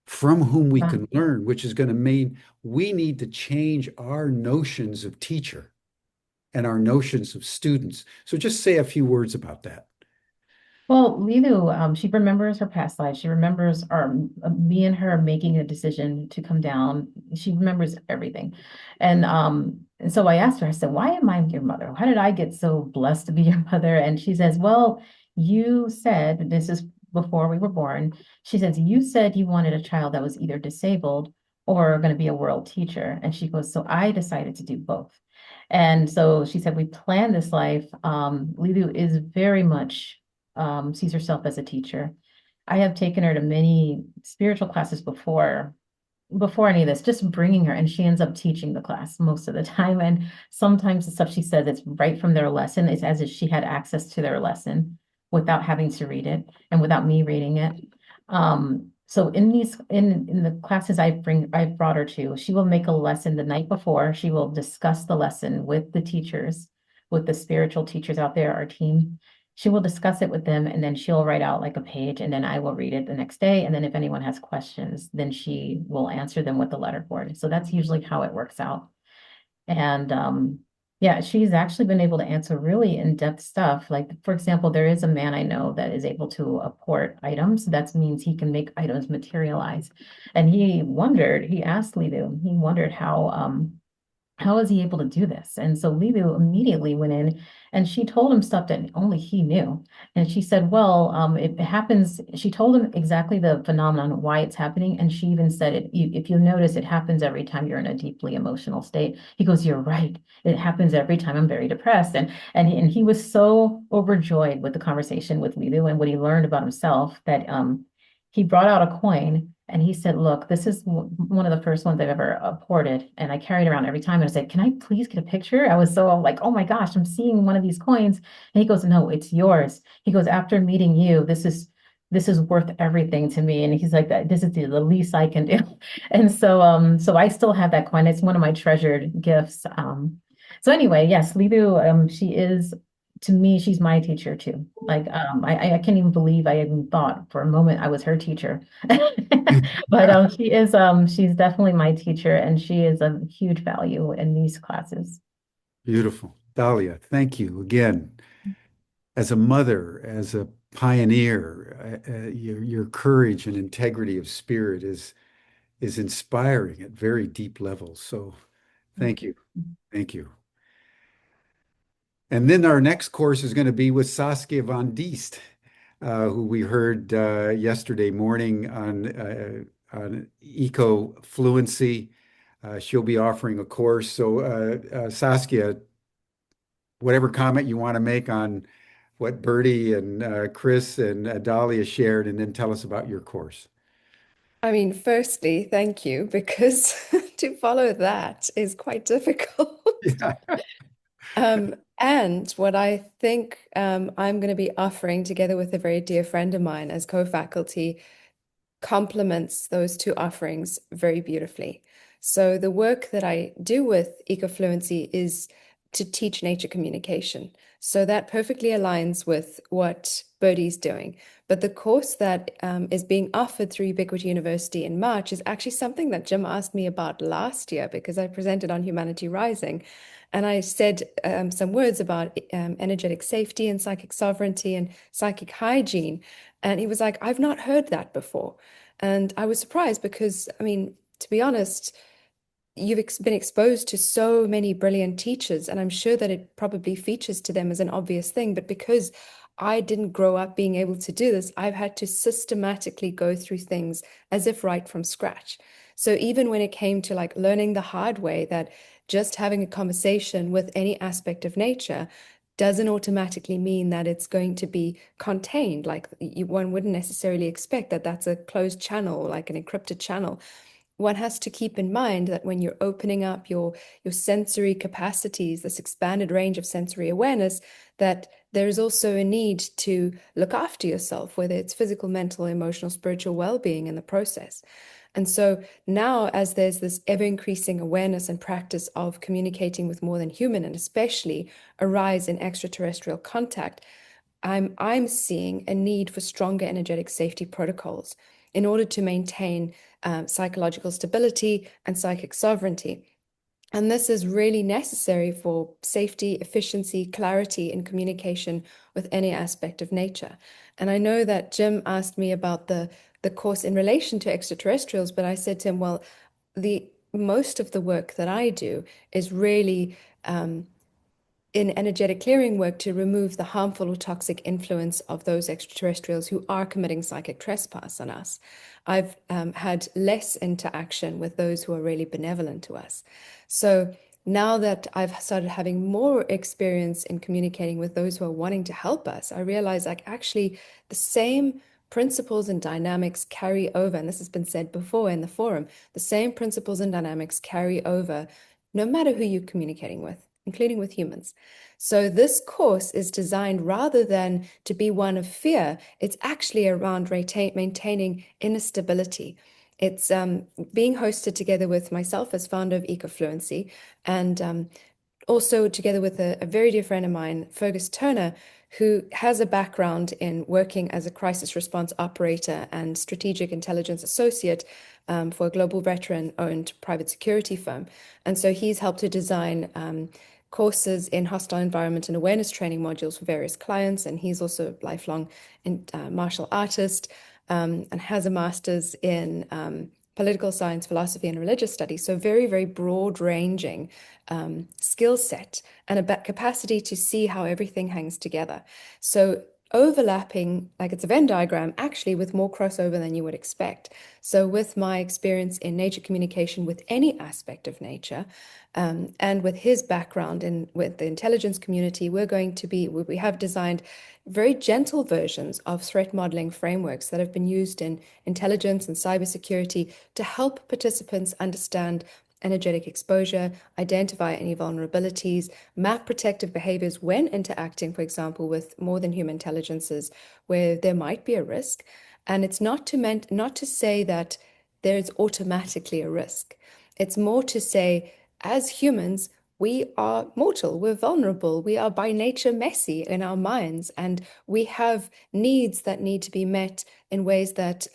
from whom we Wow. can learn, which is going to mean we need to change our notions of teacher and our notions of students. So just say a few words about that. Well, Lilu, she remembers her past life. She remembers me and her making a decision to come down. She remembers everything. And so I asked her, I said, why am I your mother? How did I get so blessed to be your mother? And she says, well, you said, this is before we were born. She says, you said you wanted a child that was either disabled or going to be a world teacher. And she goes, so I decided to do both. And so she said, we planned this life. Lilu is very much sees herself as a teacher. I have taken her to many spiritual classes before any of this, just bringing her, and she ends up teaching the class most of the time. And sometimes the stuff she says, it's right from their lesson. It's as if she had access to their lesson without having to read it and without me reading it. So in the classes I've brought her to, she will make a lesson the night before. She will discuss the lesson with the teachers, with the spiritual teachers out there, our team. She will discuss it with them, and then she'll write out like a page, and then I will read it the next day. And then if anyone has questions, then she will answer them with the letterboard. So that's usually how it works out. And Yeah, she's actually been able to answer really in-depth stuff. Like, for example, there is a man I know that is able to apport items. That means he can make items materialize. And he asked Lidu, he wondered how is he able to do this? And so Lilu immediately went in and she told him stuff that only he knew. And she said, well, it happens. She told him exactly the phenomenon, why it's happening. And she even said, if you notice, it happens every time you're in a deeply emotional state. He goes, you're right. It happens every time I'm very depressed. And he was so overjoyed with the conversation with Lilu and what he learned about himself that he brought out a coin and he said, look, this is one of the first ones I've ever ported. And I carry it around every time. And I said, can I please get a picture? I was so like, oh my gosh, I'm seeing one of these coins. And he goes, no, it's yours. He goes, after meeting you, this is worth everything to me. And he's like, this is the least I can do. And so I still have that coin. It's one of my treasured gifts. So anyway, yes, Lidu, she is to me, she's my teacher too. Like, I can't even believe I even thought for a moment I was her teacher. But she's definitely my teacher, and she is a huge value in these classes. Beautiful. Dahlia, thank you again. As a mother, as a pioneer, your courage and integrity of spirit is inspiring at very deep levels. So thank you. Thank you. And then our next course is going to be with Saskia van Diest, who we heard yesterday morning on eco fluency. She'll be offering a course. So, Saskia, whatever comment you want to make on what Bertie and Chris and Dahlia shared, and then tell us about your course. I mean, firstly, thank you, because to follow that is quite difficult. Yeah. And what I think I'm going to be offering together with a very dear friend of mine as co-faculty complements those two offerings very beautifully. So the work that I do with Ecofluency is to teach nature communication. So that perfectly aligns with what Birdie's doing. But the course that is being offered through Ubiquity University in March is actually something that Jim asked me about last year because I presented on Humanity Rising. And I said some words about energetic safety and psychic sovereignty and psychic hygiene. And he was like, I've not heard that before. And I was surprised because, I mean, to be honest, you've been exposed to so many brilliant teachers, and I'm sure that it probably features to them as an obvious thing. But because I didn't grow up being able to do this, I've had to systematically go through things as if right from scratch. So even when it came to like learning the hard way that just having a conversation with any aspect of nature doesn't automatically mean that it's going to be contained. Like one wouldn't necessarily expect that that's a closed channel, like an encrypted channel. One has to keep in mind that when you're opening up your sensory capacities, this expanded range of sensory awareness, that there is also a need to look after yourself, whether it's physical, mental, emotional, spiritual well-being in the process. And so now, as there's this ever-increasing awareness and practice of communicating with more than human, and especially a rise in extraterrestrial contact, I'm seeing a need for stronger energetic safety protocols in order to maintain psychological stability and psychic sovereignty. And this is really necessary for safety, efficiency, clarity in communication with any aspect of nature. And I know that Jim asked me about the course in relation to extraterrestrials, but I said to him, well, the most of the work that I do is really in energetic clearing work to remove the harmful or toxic influence of those extraterrestrials who are committing psychic trespass on us. I've had less interaction with those who are really benevolent to us. So now that I've started having more experience in communicating with those who are wanting to help us, I realize like actually the same principles and dynamics carry over, and this has been said before in the forum, the same principles and dynamics carry over no matter who you're communicating with, including with humans. So this course is designed rather than to be one of fear, it's actually around maintaining inner stability. It's being hosted together with myself as founder of Ecofluency and also together with a very dear friend of mine, Fergus Turner, who has a background in working as a crisis response operator and strategic intelligence associate for a global veteran-owned private security firm. And so he's helped to design courses in hostile environment and awareness training modules for various clients, and he's also a lifelong martial artist, and has a master's in political science, philosophy, and religious studies. So very, very broad-ranging skill set and a capacity to see how everything hangs together. So overlapping, like it's a Venn diagram, actually with more crossover than you would expect. So with my experience in nature communication with any aspect of nature, and with his background with the intelligence community, we have designed very gentle versions of threat modeling frameworks that have been used in intelligence and cybersecurity to help participants understand energetic exposure, identify any vulnerabilities, map protective behaviors when interacting, for example, with more than human intelligences where there might be a risk. And it's not to say that there's automatically a risk. It's more to say, as humans, we are mortal, we're vulnerable, we are by nature messy in our minds, and we have needs that need to be met in ways that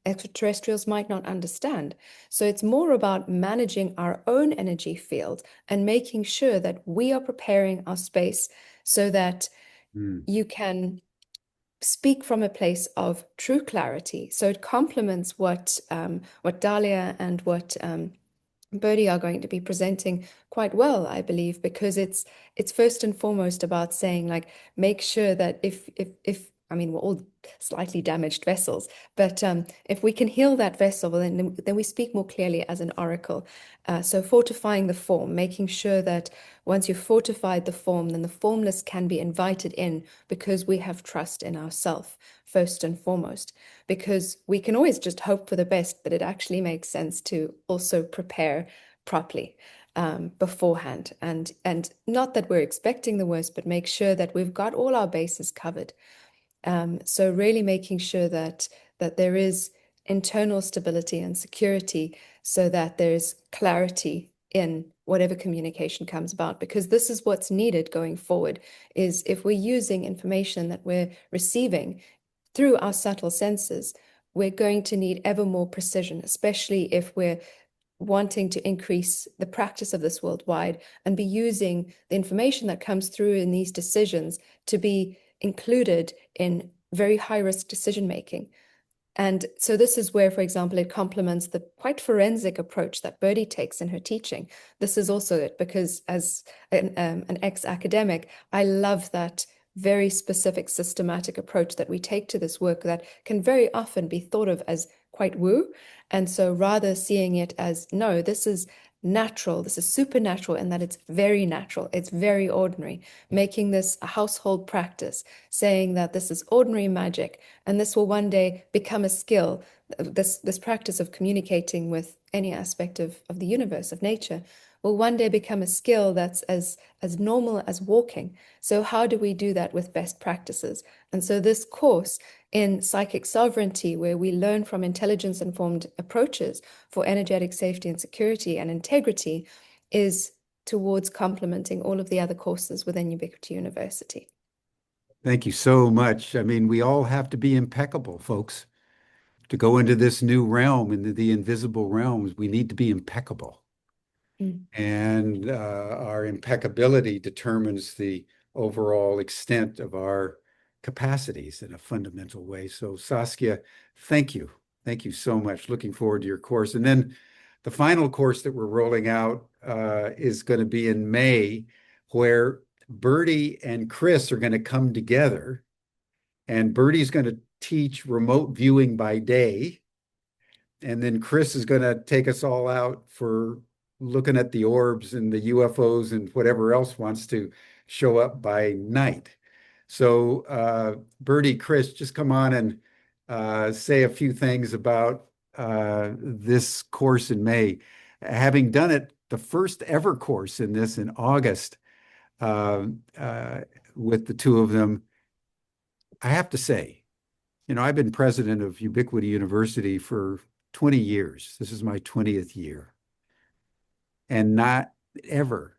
extraterrestrials might not understand. So it's more about managing our own energy field and making sure that we are preparing our space so that you can speak from a place of true clarity. So it complements what Dahlia and what Birdie are going to be presenting quite well, I believe, because it's first and foremost about saying, like, make sure that if I mean, we're all slightly damaged vessels, but if we can heal that vessel, then we speak more clearly as an oracle. So fortifying the form, making sure that once you've fortified the form, then the formless can be invited in because we have trust in ourselves first and foremost. Because we can always just hope for the best, but it actually makes sense to also prepare properly beforehand, and not that we're expecting the worst, but make sure that we've got all our bases covered. So really making sure that there is internal stability and security so that there's clarity in whatever communication comes about, because this is what's needed going forward. Is if we're using information that we're receiving through our subtle senses, we're going to need ever more precision, especially if we're wanting to increase the practice of this worldwide and be using the information that comes through in these decisions to be included in very high-risk decision-making. And so this is where, for example, it complements the quite forensic approach that Birdie takes in her teaching. This is also it, because as an ex-academic, I love that very specific systematic approach that we take to this work that can very often be thought of as quite woo. And so rather seeing it as, no, this is natural, this is supernatural, and that it's very natural, it's very ordinary, making this a household practice, saying that this is ordinary magic, and this will one day become a skill. This practice of communicating with any aspect of the universe, of nature, will one day become a skill that's as normal as walking. So how do we do that with best practices? And so this course in psychic sovereignty, where we learn from intelligence-informed approaches for energetic safety and security and integrity, is towards complementing all of the other courses within Ubiquity University. Thank you so much. I mean, we all have to be impeccable, folks. To go into this new realm, into the invisible realms, we need to be impeccable. And our impeccability determines the overall extent of our capacities in a fundamental way. So Saskia, thank you. Thank you so much. Looking forward to your course. And then the final course that we're rolling out is going to be in May, where Birdie and Chris are going to come together. And Birdie's going to teach remote viewing by day. And then Chris is going to take us all out for looking at the orbs and the UFOs and whatever else wants to show up by night. So Birdie, Chris, just come on and say a few things about this course in May. Having done it, the first ever course in this in August with the two of them, I have to say, you know, I've been president of Ubiquity University for 20 years. This is my 20th year. And not ever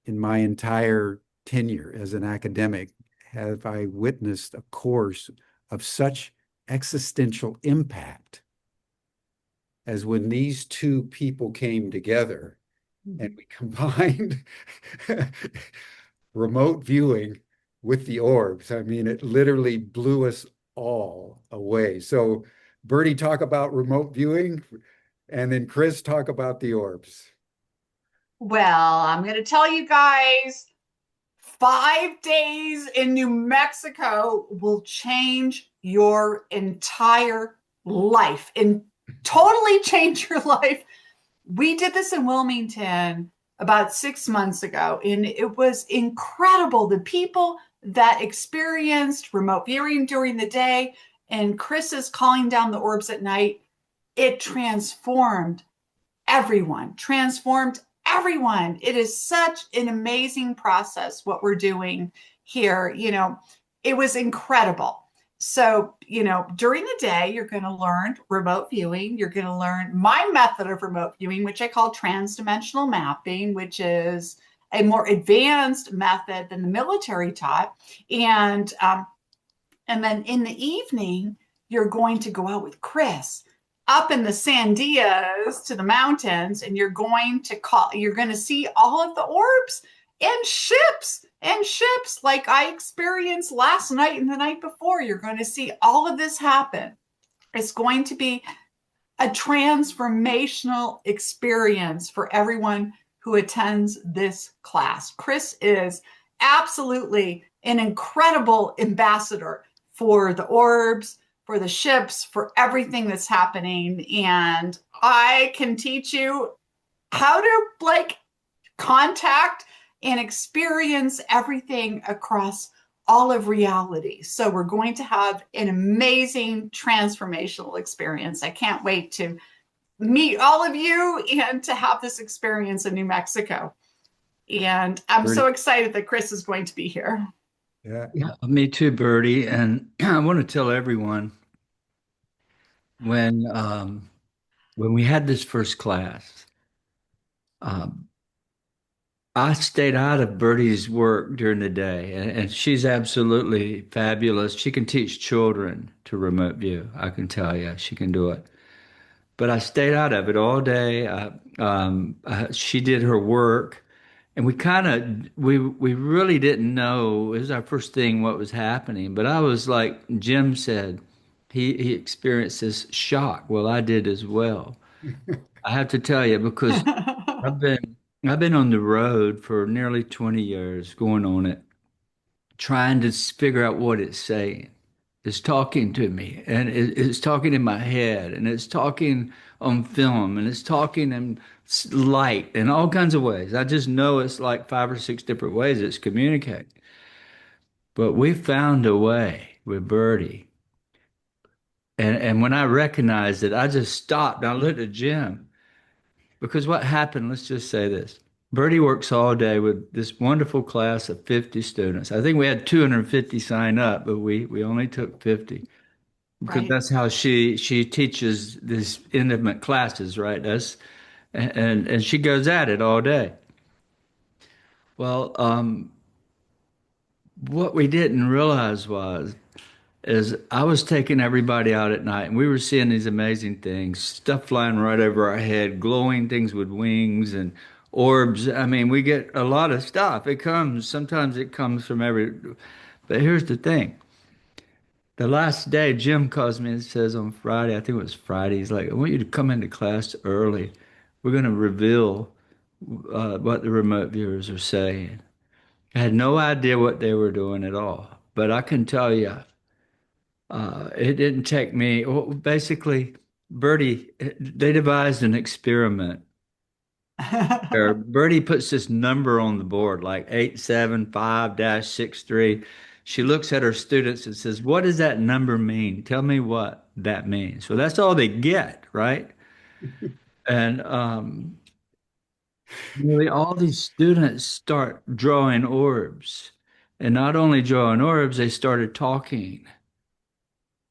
in my entire tenure as an academic have I witnessed a course of such existential impact as when these two people came together and we combined remote viewing with the orbs. I mean, it literally blew us all away. So, Bertie, talk about remote viewing, and then Chris, talk about the orbs. Well, I'm going to tell you guys 5 days in New Mexico will change your entire life and totally change your life. We did this in Wilmington about 6 months ago, and it was incredible. The people that experienced remote viewing during the day and Chris is calling down the orbs at night, it transformed everyone. It is such an amazing process what we're doing here. It was incredible. So, during the day, you're going to learn remote viewing. You're going to learn my method of remote viewing, which I call transdimensional mapping, which is a more advanced method than the military taught. And then in the evening, you're going to go out with Chris up in the Sandias to the mountains, and you're going to see all of the orbs and ships like I experienced last night and the night before. You're going to see all of this happen. It's going to be a transformational experience for everyone who attends this class. Chris is absolutely an incredible ambassador for the orbs, for the ships, for everything that's happening. And I can teach you how to contact and experience everything across all of reality. So we're going to have an amazing transformational experience. I can't wait to meet all of you and to have this experience in New Mexico. And I'm so excited that Chris is going to be here. Yeah. Yeah, me too, Bertie. And I want to tell everyone when we had this first class, um, I stayed out of Bertie's work during the day, and she's absolutely fabulous. She can teach children to remote view. I can tell you, she can do it. But I stayed out of it all day. She did her work, and we really didn't know. It was our first thing what was happening. But I was like Jim said, he experienced this shock. Well, I did as well. I have to tell you because I've been I've been on the road for nearly 20 years, going on it, trying to figure out what it's saying. It's talking to me, and it's talking in my head, and it's talking on film, and it's talking in light, in all kinds of ways. I just know it's like 5 or 6 different ways it's communicating. But we found a way with Birdie. And when I recognized it, I just stopped. I looked at Jim. Because what happened, let's just say this. Bertie works all day with this wonderful class of 50 students. I think we had 250 sign up, but we only took 50 because Right. that's how she teaches these intimate classes, right? And she goes at it all day. Well, what we didn't realize is I was taking everybody out at night and we were seeing these amazing things, stuff flying right over our head, glowing things with wings and orbs. I mean, we get a lot of stuff. Sometimes it comes from but here's the thing. The last day, Jim calls me and says on Friday, I think it was Friday, he's like, I want you to come into class early. We're going to reveal what the remote viewers are saying. I had no idea what they were doing at all, but I can tell you, it didn't take me. Well, basically, Bertie, they devised an experiment where Bertie puts this number on the board, like 875-63. She looks at her students and says, what does that number mean? Tell me what that means. So that's all they get, right? And nearly all these students start drawing orbs. And not only drawing orbs, they started talking.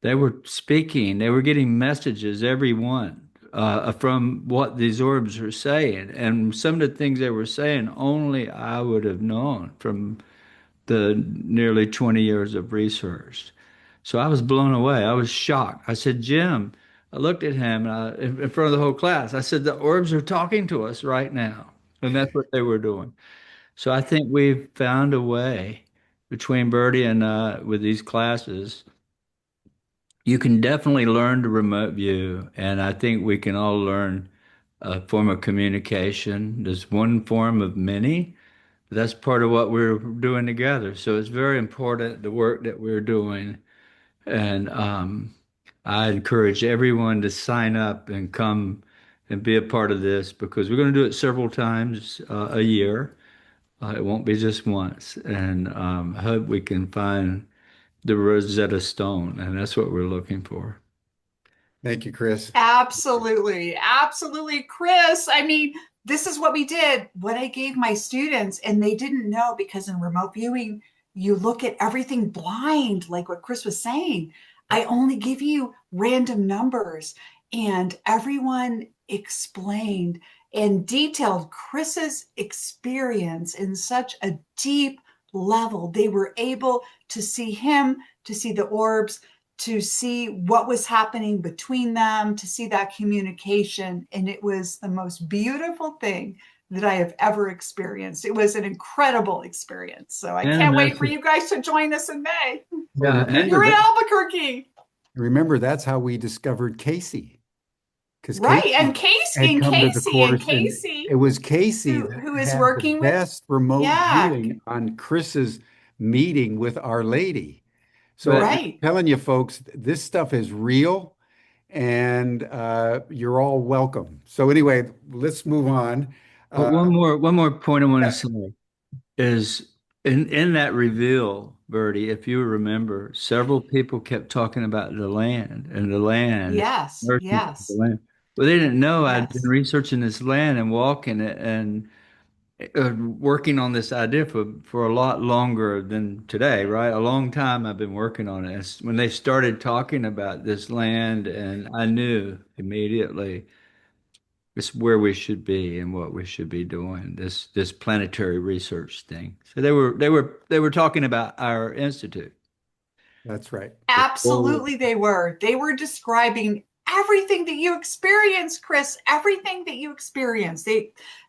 They were speaking, they were getting messages, everyone, from what these orbs are saying. And some of the things they were saying, only I would have known from the nearly 20 years of research. So I was blown away. I was shocked. I said, Jim, I looked at him in front of the whole class. I said, the orbs are talking to us right now. And that's what they were doing. So I think we've found a way between Bertie and with these classes. You can definitely learn to remote view, and I think we can all learn a form of communication. There's one form of many. That's part of what we're doing together. So it's very important, the work that we're doing. And I encourage everyone to sign up and come and be a part of this because we're going to do it several times a year. It won't be just once. And hope we can find the Rosetta Stone, and that's what we're looking for. Thank you, Chris. Absolutely. Absolutely, Chris. I mean, this is what we did. What I gave my students, and they didn't know because in remote viewing, you look at everything blind, like what Chris was saying. I only give you random numbers, and everyone explained and detailed Chris's experience in such a deep level. They were able to see him, to see the orbs, to see what was happening between them, to see that communication. And it was the most beautiful thing that I have ever experienced. It was an incredible experience. So I And can't wait that's for you guys to join us in May. yeah, and You're in Albuquerque. Remember, that's how we discovered Casey, because Right. Casey And Casey had and come to the Casey and course, and Casey, it was Casey that who is had the working with, best remote yeah, viewing on Chris's meeting with Our Lady. So but I'm right. telling you, folks, this stuff is real, and you're all welcome. So anyway, let's move on. but Uh, one more point I want to yeah, say is in that reveal, Bertie, if you remember, several people kept talking about the land and the land, Yes. merchants of the Yes. land. Well, they didn't know I'd been Yes. researching this land and walking it and working on this idea for a lot longer than today, right? A long time I've been working on it. It's when they started talking about this land, and I knew immediately it's where we should be and what we should be doing, this planetary research thing. So they were talking about our institute. that's right. Before, Absolutely, they were. They were describing everything that you experienced, Chris. Everything that you experienced.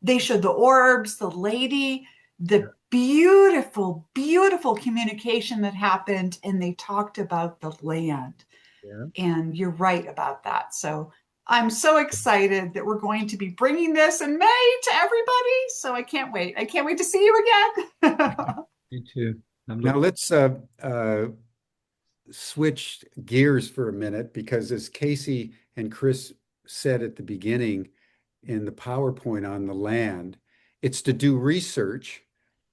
They showed the orbs, the lady, the beautiful, beautiful communication that happened, and they talked about the land. yeah. And you're right about that. So I'm so excited that we're going to be bringing this in May to everybody. So I can't wait. I can't wait to see you again. Me too. I'm Now looking. let's switch gears for a minute because, as Casey and Chris said at the beginning in the PowerPoint on the land, it's to do research,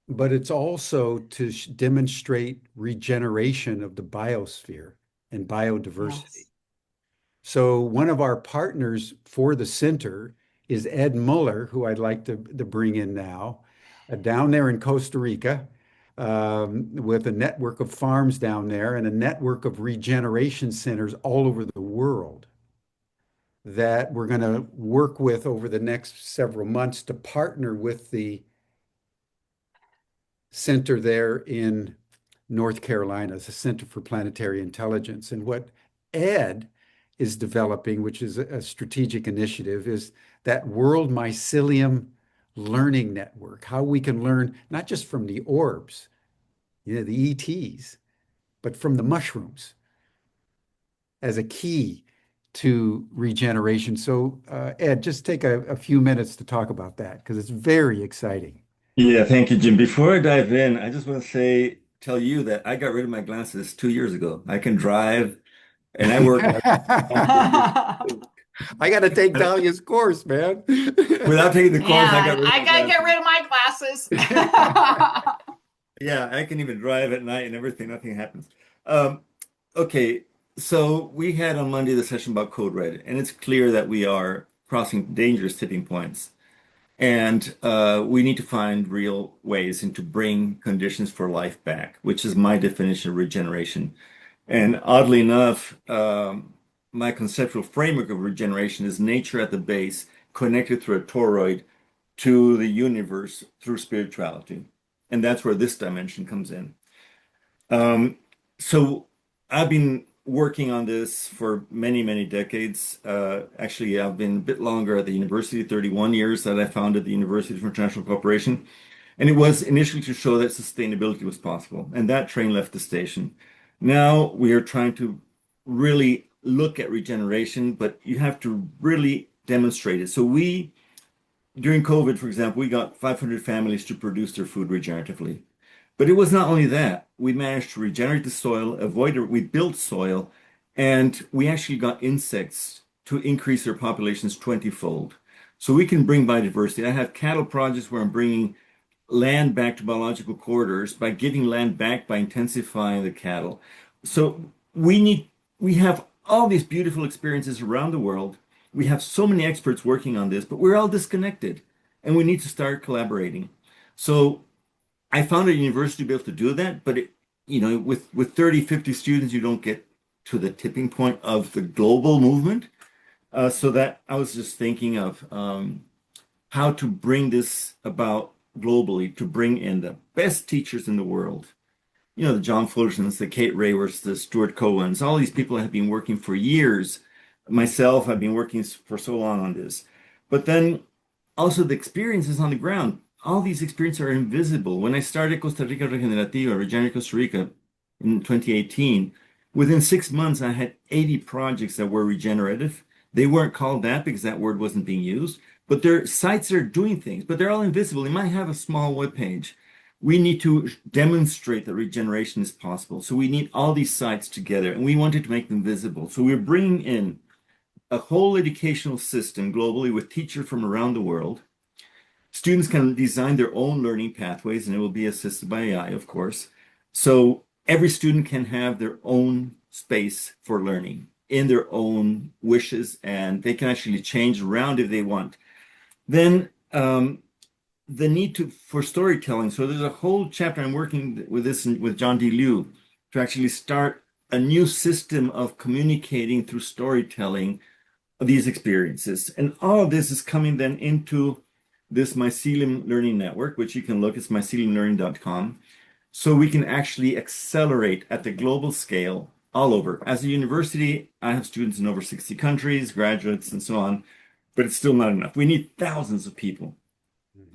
but it's also to demonstrate regeneration of the biosphere and biodiversity. Yes. So, one of our partners for the center is Ed Muller, who I'd like to bring in now, down there in Costa Rica, with a network of farms down there and a network of regeneration centers all over the world that we're going to work with over the next several months to partner with the center there in North Carolina, the Center for Planetary Intelligence. And what Ed is developing, which is a strategic initiative, is that World Mycelium Learning Network, how we can learn not just from the orbs, the ETs, but from the mushrooms as a key to regeneration. So, Ed, just take a few minutes to talk about that because it's very exciting. Yeah, thank you, Jim. Before I dive in, I just want to tell you that I got rid of my glasses 2 years ago. I can drive and I work I got to take Dahlia's course, man. without taking the course. I got Man, rid of I my gotta get glasses. rid of my glasses. Yeah, I can even drive at night and everything. Nothing happens. Um, okay, so we had on Monday the session about code red, and it's clear that we are crossing dangerous tipping points. And we need to find real ways and to bring conditions for life back, which is my definition of regeneration. And oddly enough, my conceptual framework of regeneration is nature at the base, connected through a toroid to the universe through spirituality. And that's where this dimension comes in. Um, so I've been working on this for many, many decades. Actually, I've been a bit longer at the university, 31 years that I founded the University for International Cooperation. And it was initially to show that sustainability was possible. And that train left the station. Now we are trying to really look at regeneration, but you have to really demonstrate it. So during COVID, for example, we got 500 families to produce their food regeneratively. But it was not only that. We managed to regenerate the soil, we built soil, and we actually got insects to increase their populations 20-fold. So we can bring biodiversity. I have cattle projects where I'm bringing land back to biological corridors by giving land back by intensifying the cattle. So we have all these beautiful experiences around the world. We have so many experts working on this, but we're all disconnected and we need to start collaborating. So I found a university to be able to do that, but with 30, 50 students, you don't get to the tipping point of the global movement. So that I was just thinking of how to bring this about globally, to bring in the best teachers in the world. The John Fullersons, the Kate Raworths, the Stuart Cohens, all these people have been working for years. Myself, I've been working for so long on this. But then also the experiences on the ground. All these experiences are invisible. When I started Costa Rica Regenerativa, Regenerate Costa Rica in 2018, within 6 months, I had 80 projects that were regenerative. They weren't called that because that word wasn't being used, but they're sites that are doing things, but they're all invisible. They might have a small web page. We need to demonstrate that regeneration is possible. So we need all these sites together, and we wanted to make them visible. So we're bringing in a whole educational system globally with teachers from around the world. Students can design their own learning pathways, and it will be assisted by AI, of course. So every student can have their own space for learning in their own wishes, and they can actually change around if they want. Then the need for storytelling. So there's a whole chapter I'm working with this with John D. Liu to actually start a new system of communicating through storytelling of these experiences. And all of this is coming then into this Mycelium Learning Network, which you can look, it's myceliumlearning.com. So we can actually accelerate at the global scale all over. As a university, I have students in over 60 countries, graduates, and so on, but it's still not enough. We need thousands of people.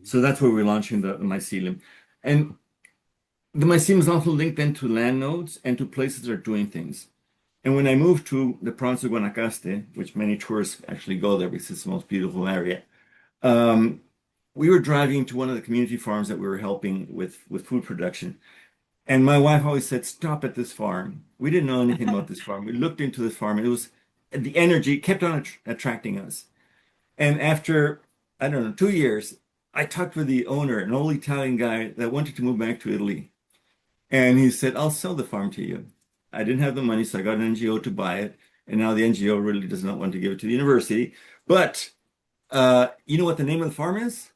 So that's where we're launching the mycelium. And the mycelium is also linked then to land nodes and to places that are doing things. And when I moved to the province of Guanacaste, which many tourists actually go there because it's the most beautiful area, we were driving to one of the community farms that we were helping with food production. And my wife always said, stop at this farm. We didn't know anything about this farm. We looked into this farm, and it was the energy kept on attracting us. And after, I don't know, 2 years, I talked with the owner, an old Italian guy that wanted to move back to Italy. And he said, I'll sell the farm to you. I didn't have the money, so I got an NGO to buy it. And now the NGO really does not want to give it to the university. But you know what the name of the farm is?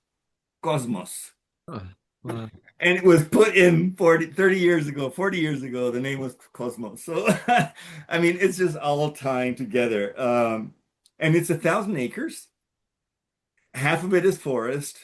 Cosmos. Oh, wow. And it was put in 40 years ago, the name was Cosmos. So, I mean, it's just all tying together. And it's 1,000 acres. Half of it is forest.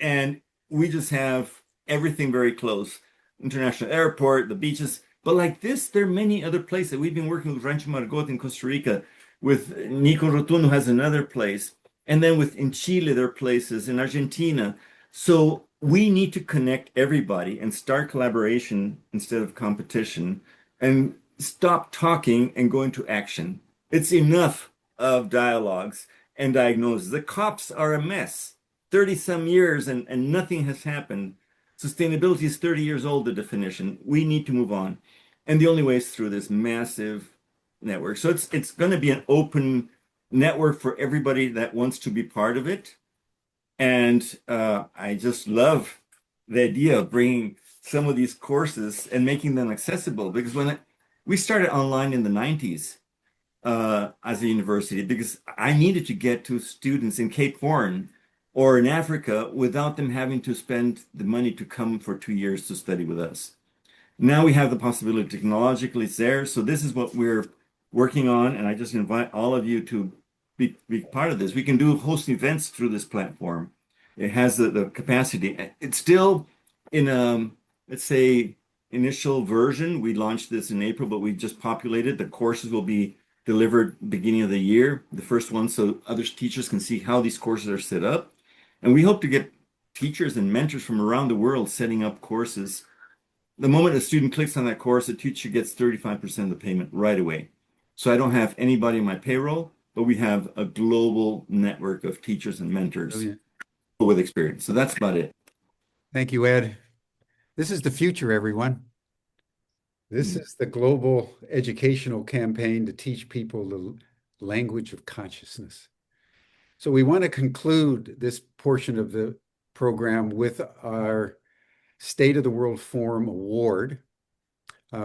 And we just have everything very close. International airport, the beaches. But like this, there are many other places. We've been working with Rancho Margot in Costa Rica, with Nico Rotundo has another place. And then in Chile, there are places, in Argentina. So we need to connect everybody and start collaboration instead of competition and stop talking and go into action. It's enough of dialogues and diagnoses. The COPs are a mess. 30 some years and nothing has happened. Sustainability is 30 years old, the definition. We need to move on. And the only way is through this massive network. So it's going to be an open network for everybody that wants to be part of it. And I just love the idea of bringing some of these courses and making them accessible. Because when we started online in the 90s as a university, because I needed to get to students in Cape Horn or in Africa without them having to spend the money to come for 2 years to study with us. Now we have the possibility technologically it's there. So this is what we're working on. And I just invite all of you to be part of this. We can host events through this platform. It has the capacity. It's still in let's say initial version. We launched this in April, but we just populated. The courses will be delivered beginning of the year, the first one, so other teachers can see how these courses are set up. And we hope to get teachers and mentors from around the world setting up courses. The moment a student clicks on that course, the teacher gets 35% of the payment right away. So I don't have anybody on my payroll, but we have a global network of teachers and mentors Brilliant. with experience. So that's about it. Thank you, Ed. This is the future, everyone. This is the global educational campaign to teach people the language of consciousness. So we want to conclude this portion of the program with our State of the World Forum Award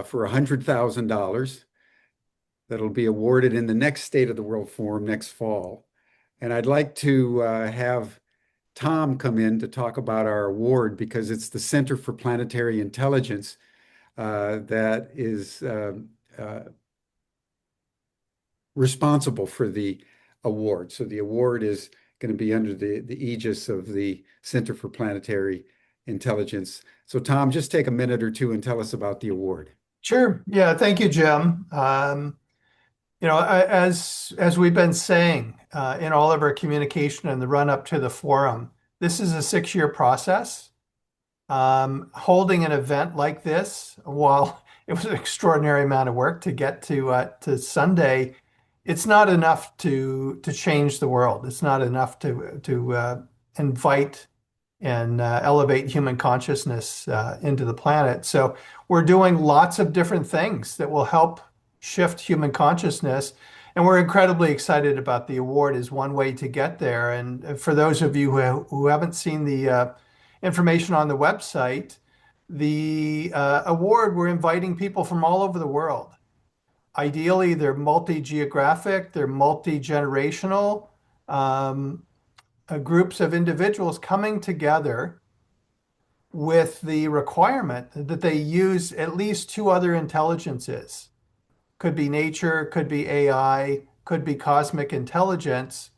for $100,000 that'll be awarded in the next State of the World Forum next fall. And I'd like to have Tom come in to talk about our award because it's the Center for Planetary Intelligence that is responsible for the award. So the award is going to be under the aegis of the Center for Planetary Intelligence. So Tom, just take a minute or two and tell us about the award. Sure. Yeah. Thank you, Jim. As we've been saying in all of our communication in the run up to the forum, this is a 6-year process. Holding an event like this, while it was an extraordinary amount of work to get to Sunday, it's not enough to change the world. It's not enough to invite and elevate human consciousness into the planet. So we're doing lots of different things that will help shift human consciousness. And we're incredibly excited about the award as one way to get there. And for those of you who haven't seen the information on the website, the award, we're inviting people from all over the world. Ideally, they're multi-geographic, they're multi-generational, groups of individuals coming together with the requirement that they use at least 2 other intelligences. Could be nature, could be AI, could be cosmic intelligence,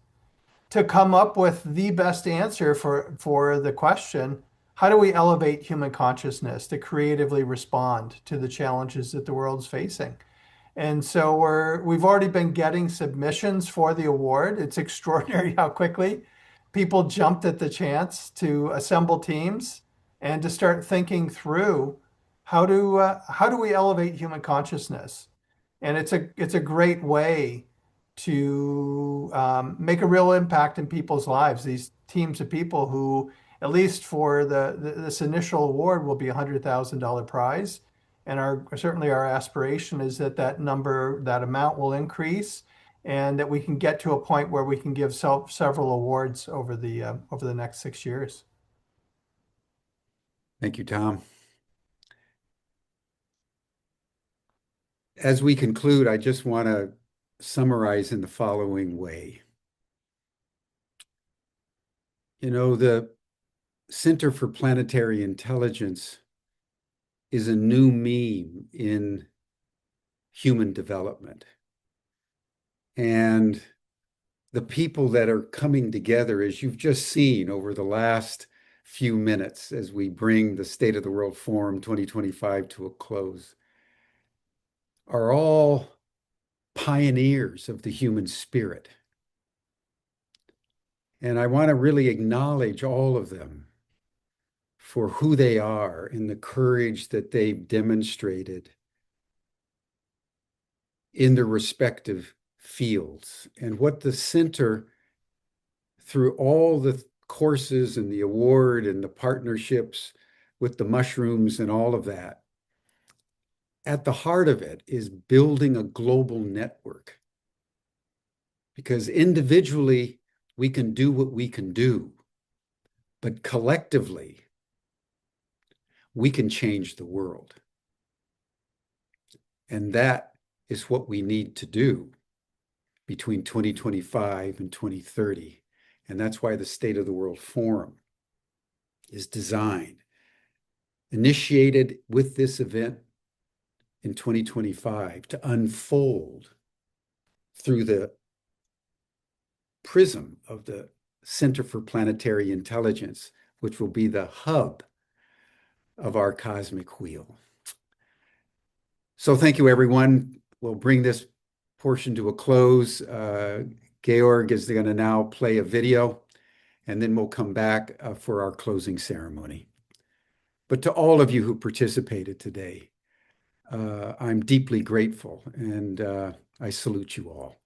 to come up with the best answer for the question, how do we elevate human consciousness to creatively respond to the challenges that the world's facing? And so we've already been getting submissions for the award. It's extraordinary how quickly people jumped at the chance to assemble teams and to start thinking through how do we elevate human consciousness? And it's a great way to make a real impact in people's lives. These teams of people who, at least for this initial award, will be a $100,000 prize. And certainly our aspiration is that that amount will increase, and that we can get to a point where we can give several awards over the next 6 years. Thank you, Tom. As we conclude, I just want to summarize in the following way. The Center for Planetary Intelligence is a new meme in human development. And the people that are coming together, as you've just seen over the last few minutes, as we bring the State of the World Forum 2025 to a close, are all pioneers of the human spirit. And I want to really acknowledge all of them for who they are and the courage that they've demonstrated in their respective fields, and what the center, through all the courses and the award and the partnerships with the mushrooms and all of that, at the heart of it is building a global network. Because individually, we can do what we can do, but collectively, we can change the world. And that is what we need to do between 2025 and 2030. And that's why the State of the World Forum is designed, initiated with this event in 2025, to unfold through the prism of the Center for Planetary Intelligence, which will be the hub of our cosmic wheel. So thank you, everyone. We'll bring this portion to a close. Georg is going to now play a video, and then we'll come back for our closing ceremony. But to all of you who participated today, I'm deeply grateful, and I salute you all.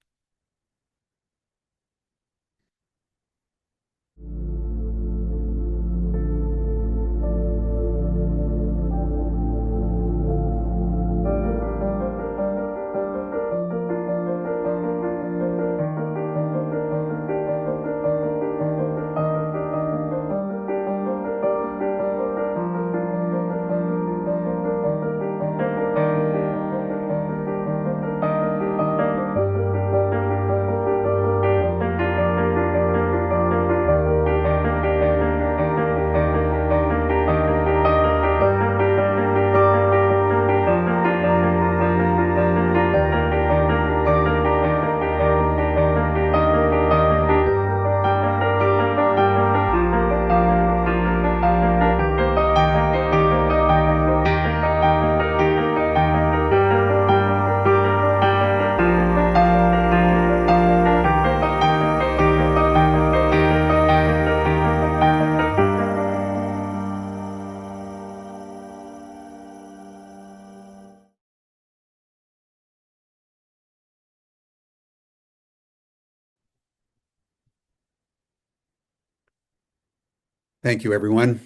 Thank you, everyone.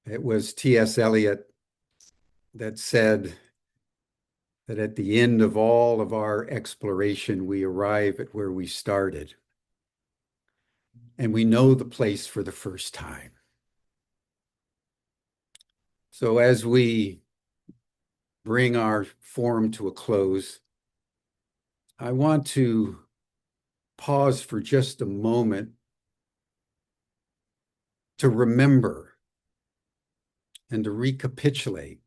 It was T.S. Eliot that said that at the end of all of our exploration, we arrive at where we started, and we know the place for the first time. So as we bring our forum to a close, I want to pause for just a moment to remember and to recapitulate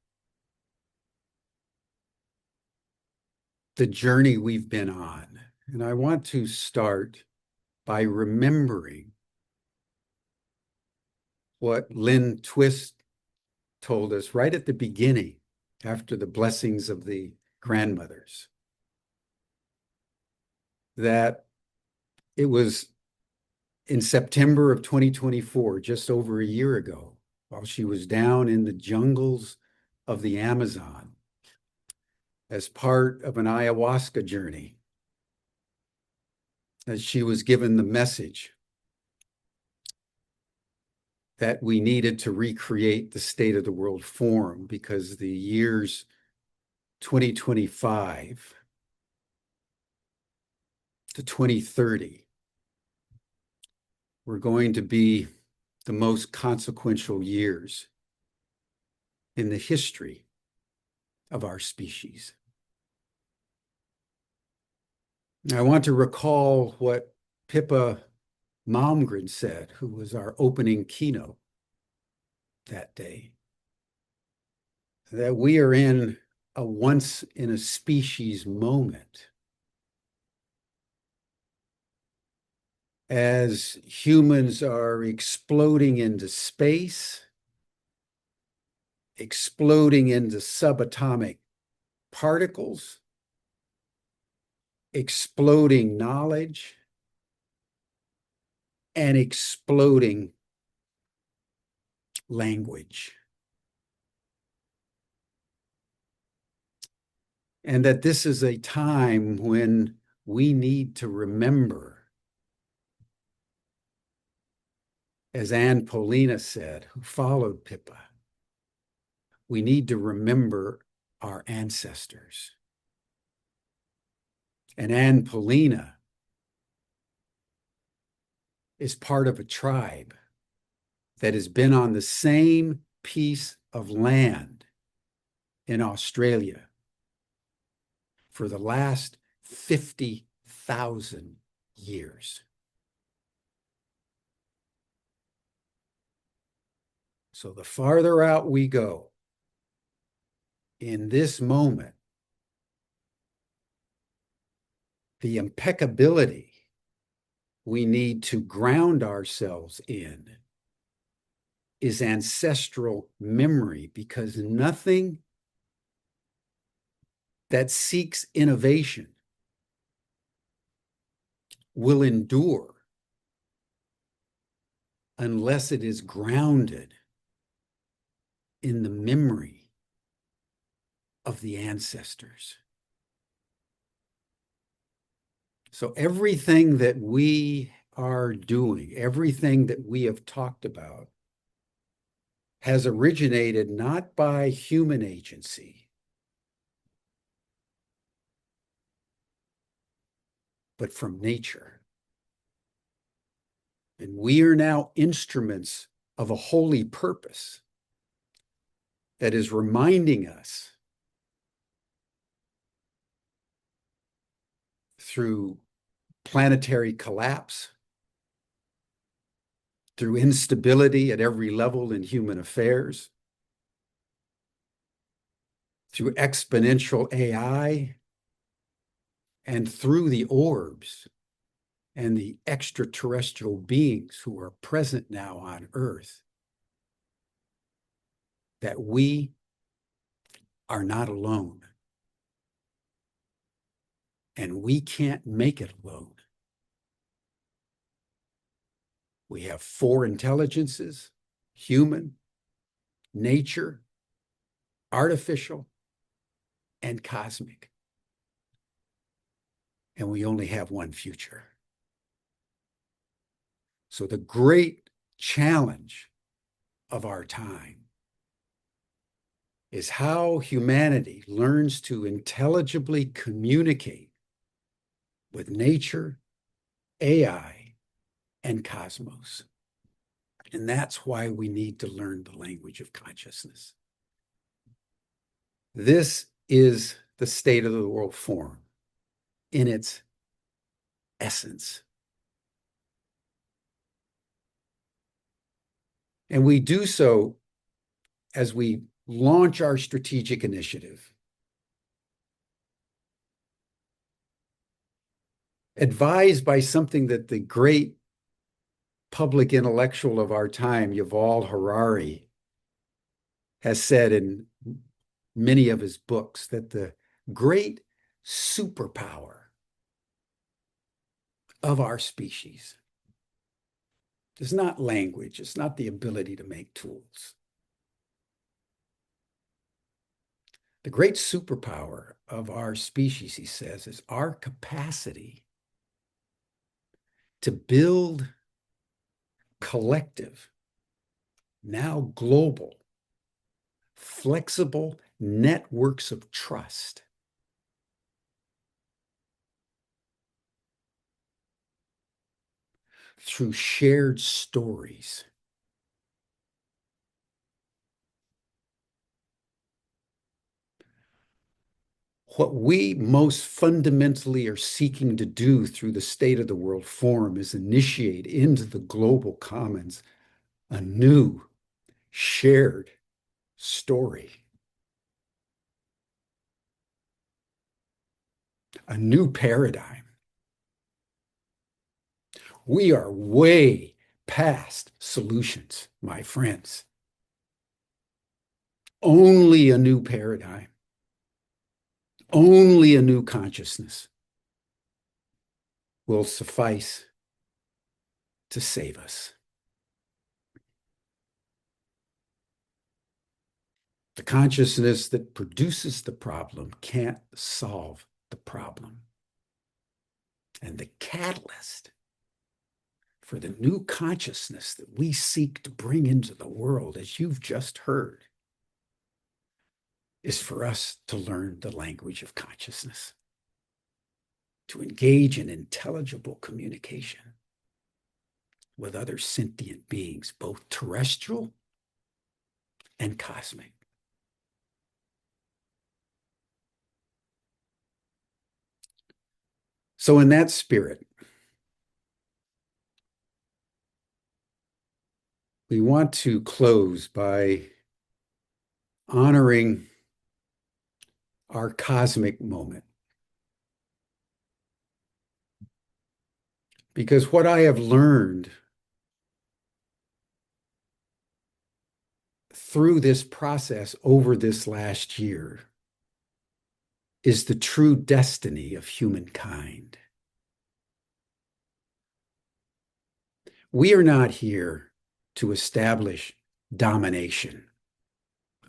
the journey we've been on. And I want to start by remembering what Lynn Twist told us right at the beginning, after the blessings of the grandmothers, that it was in September of 2024, just over a year ago, while she was down in the jungles of the Amazon as part of an ayahuasca journey, that she was given the message that we needed to recreate the State of the World Forum because the years 2025 to 2030 were going to be the most consequential years in the history of our species. I want to recall what Pippa Malmgren said, who was our opening keynote that day, that we are in a once in a species moment as humans are exploding into space, exploding into subatomic particles, exploding knowledge, and exploding language. And that this is a time when we need to remember, as Anne Paulina said, who followed Pippa, we need to remember our ancestors. And Anne Paulina is part of a tribe that has been on the same piece of land in Australia for the last 50,000 years. So the farther out we go in this moment, the impeccability we need to ground ourselves in is ancestral memory, because nothing that seeks innovation will endure unless it is grounded in the memory of the ancestors. So everything that we are doing, everything that we have talked about, has originated not by human agency, but from nature. And we are now instruments of a holy purpose that is reminding us through planetary collapse, through instability at every level in human affairs, through exponential AI, and through the orbs and the extraterrestrial beings who are present now on Earth, that we are not alone. And we can't make it alone. We have four intelligences: human, nature, artificial, and cosmic. And we only have one future. So the great challenge of our time is how humanity learns to intelligibly communicate with nature, AI, and cosmos. And that's why we need to learn the language of consciousness. This is the State of the World Forum in its essence. And we do so as we launch our strategic initiative, advised by something that the great public intellectual of our time, Yuval Harari, has said in many of his books, that the great superpower of our species is not language, it's not the ability to make tools. The great superpower of our species, he says, is our capacity to build collective, now global, flexible networks of trust through shared stories. What we most fundamentally are seeking to do through the State of the World Forum is initiate into the global commons a new shared story, a new paradigm. We are way past solutions, my friends. Only a new paradigm, only a new consciousness will suffice to save us. The consciousness that produces the problem can't solve the problem. And the catalyst for the new consciousness that we seek to bring into the world, as you've just heard, is for us to learn the language of consciousness, to engage in intelligible communication with other sentient beings, both terrestrial and cosmic. So in that spirit, we want to close by honoring our cosmic moment. Because what I have learned through this process over this last year is the true destiny of humankind. We are not here to establish domination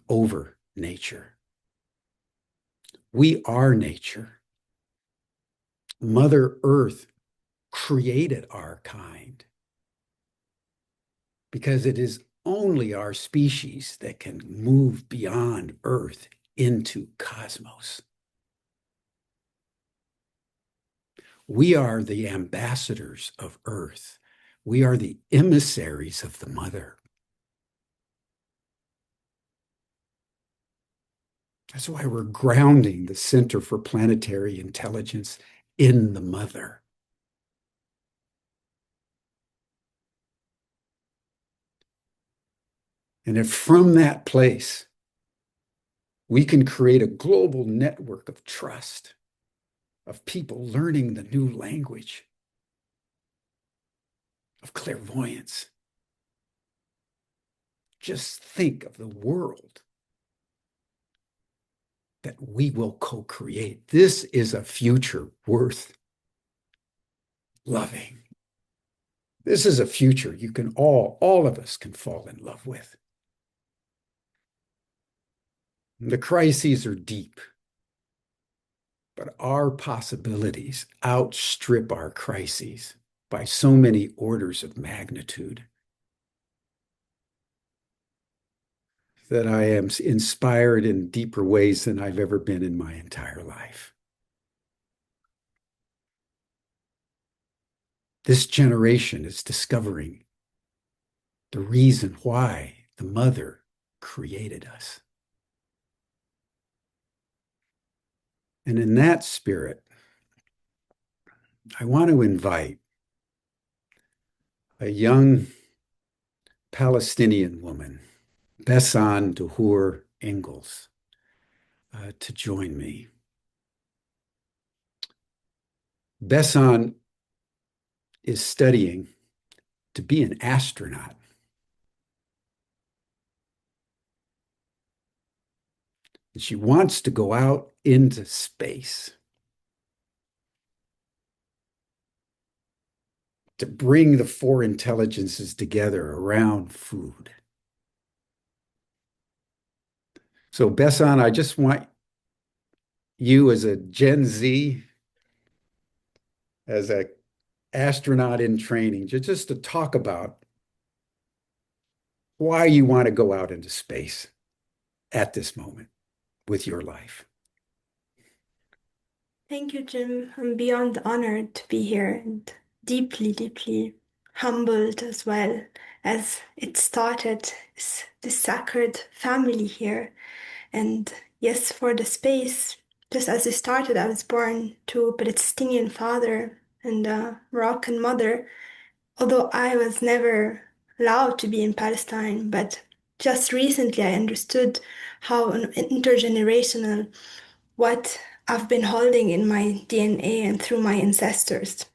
over nature. We are nature. Mother Earth created our kind because it is only our species that can move beyond Earth into cosmos. We are the ambassadors of Earth. We are the emissaries of the Mother. That's why we're grounding the Center for Planetary Intelligence in the Mother. And if from that place, we can create a global network of trust, of people learning the new language, of clairvoyance. Just think of the world that we will co-create. This is a future worth loving. This is a future you can all of us can fall in love with. The crises are deep, but our possibilities outstrip our crises by so many orders of magnitude that I am inspired in deeper ways than I've ever been in my entire life. This generation is discovering the reason why the Mother created us. And in that spirit, I want to invite a young Palestinian woman, Besan Dahboor Engel, to join me. Besan is studying to be an astronaut. And she wants to go out into space to bring the four intelligences together around food. So, Besan, I just want you as a Gen Z, as an astronaut in training, just to talk about why you want to go out into space at this moment with your life. Thank you, Jim. I'm beyond honored to be here and deeply, deeply humbled as well as it started this sacred family here. And yes, for the space, just as it started, I was born to a Palestinian father and a Moroccan mother, although I was never allowed to be in Palestine. But just recently, I understood how an intergenerational what I've been holding in my DNA and through my ancestors.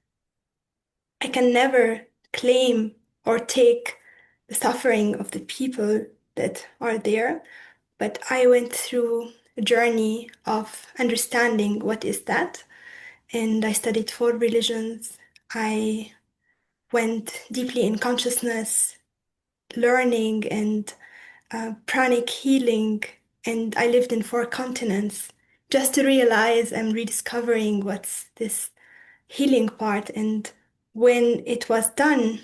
I can never claim or take the suffering of the people that are there, but I went through a journey of understanding what is that, and I studied four religions. I went deeply in consciousness, learning and pranic healing, and I lived in four continents just to realize I'm rediscovering what's this healing part. And when it was done,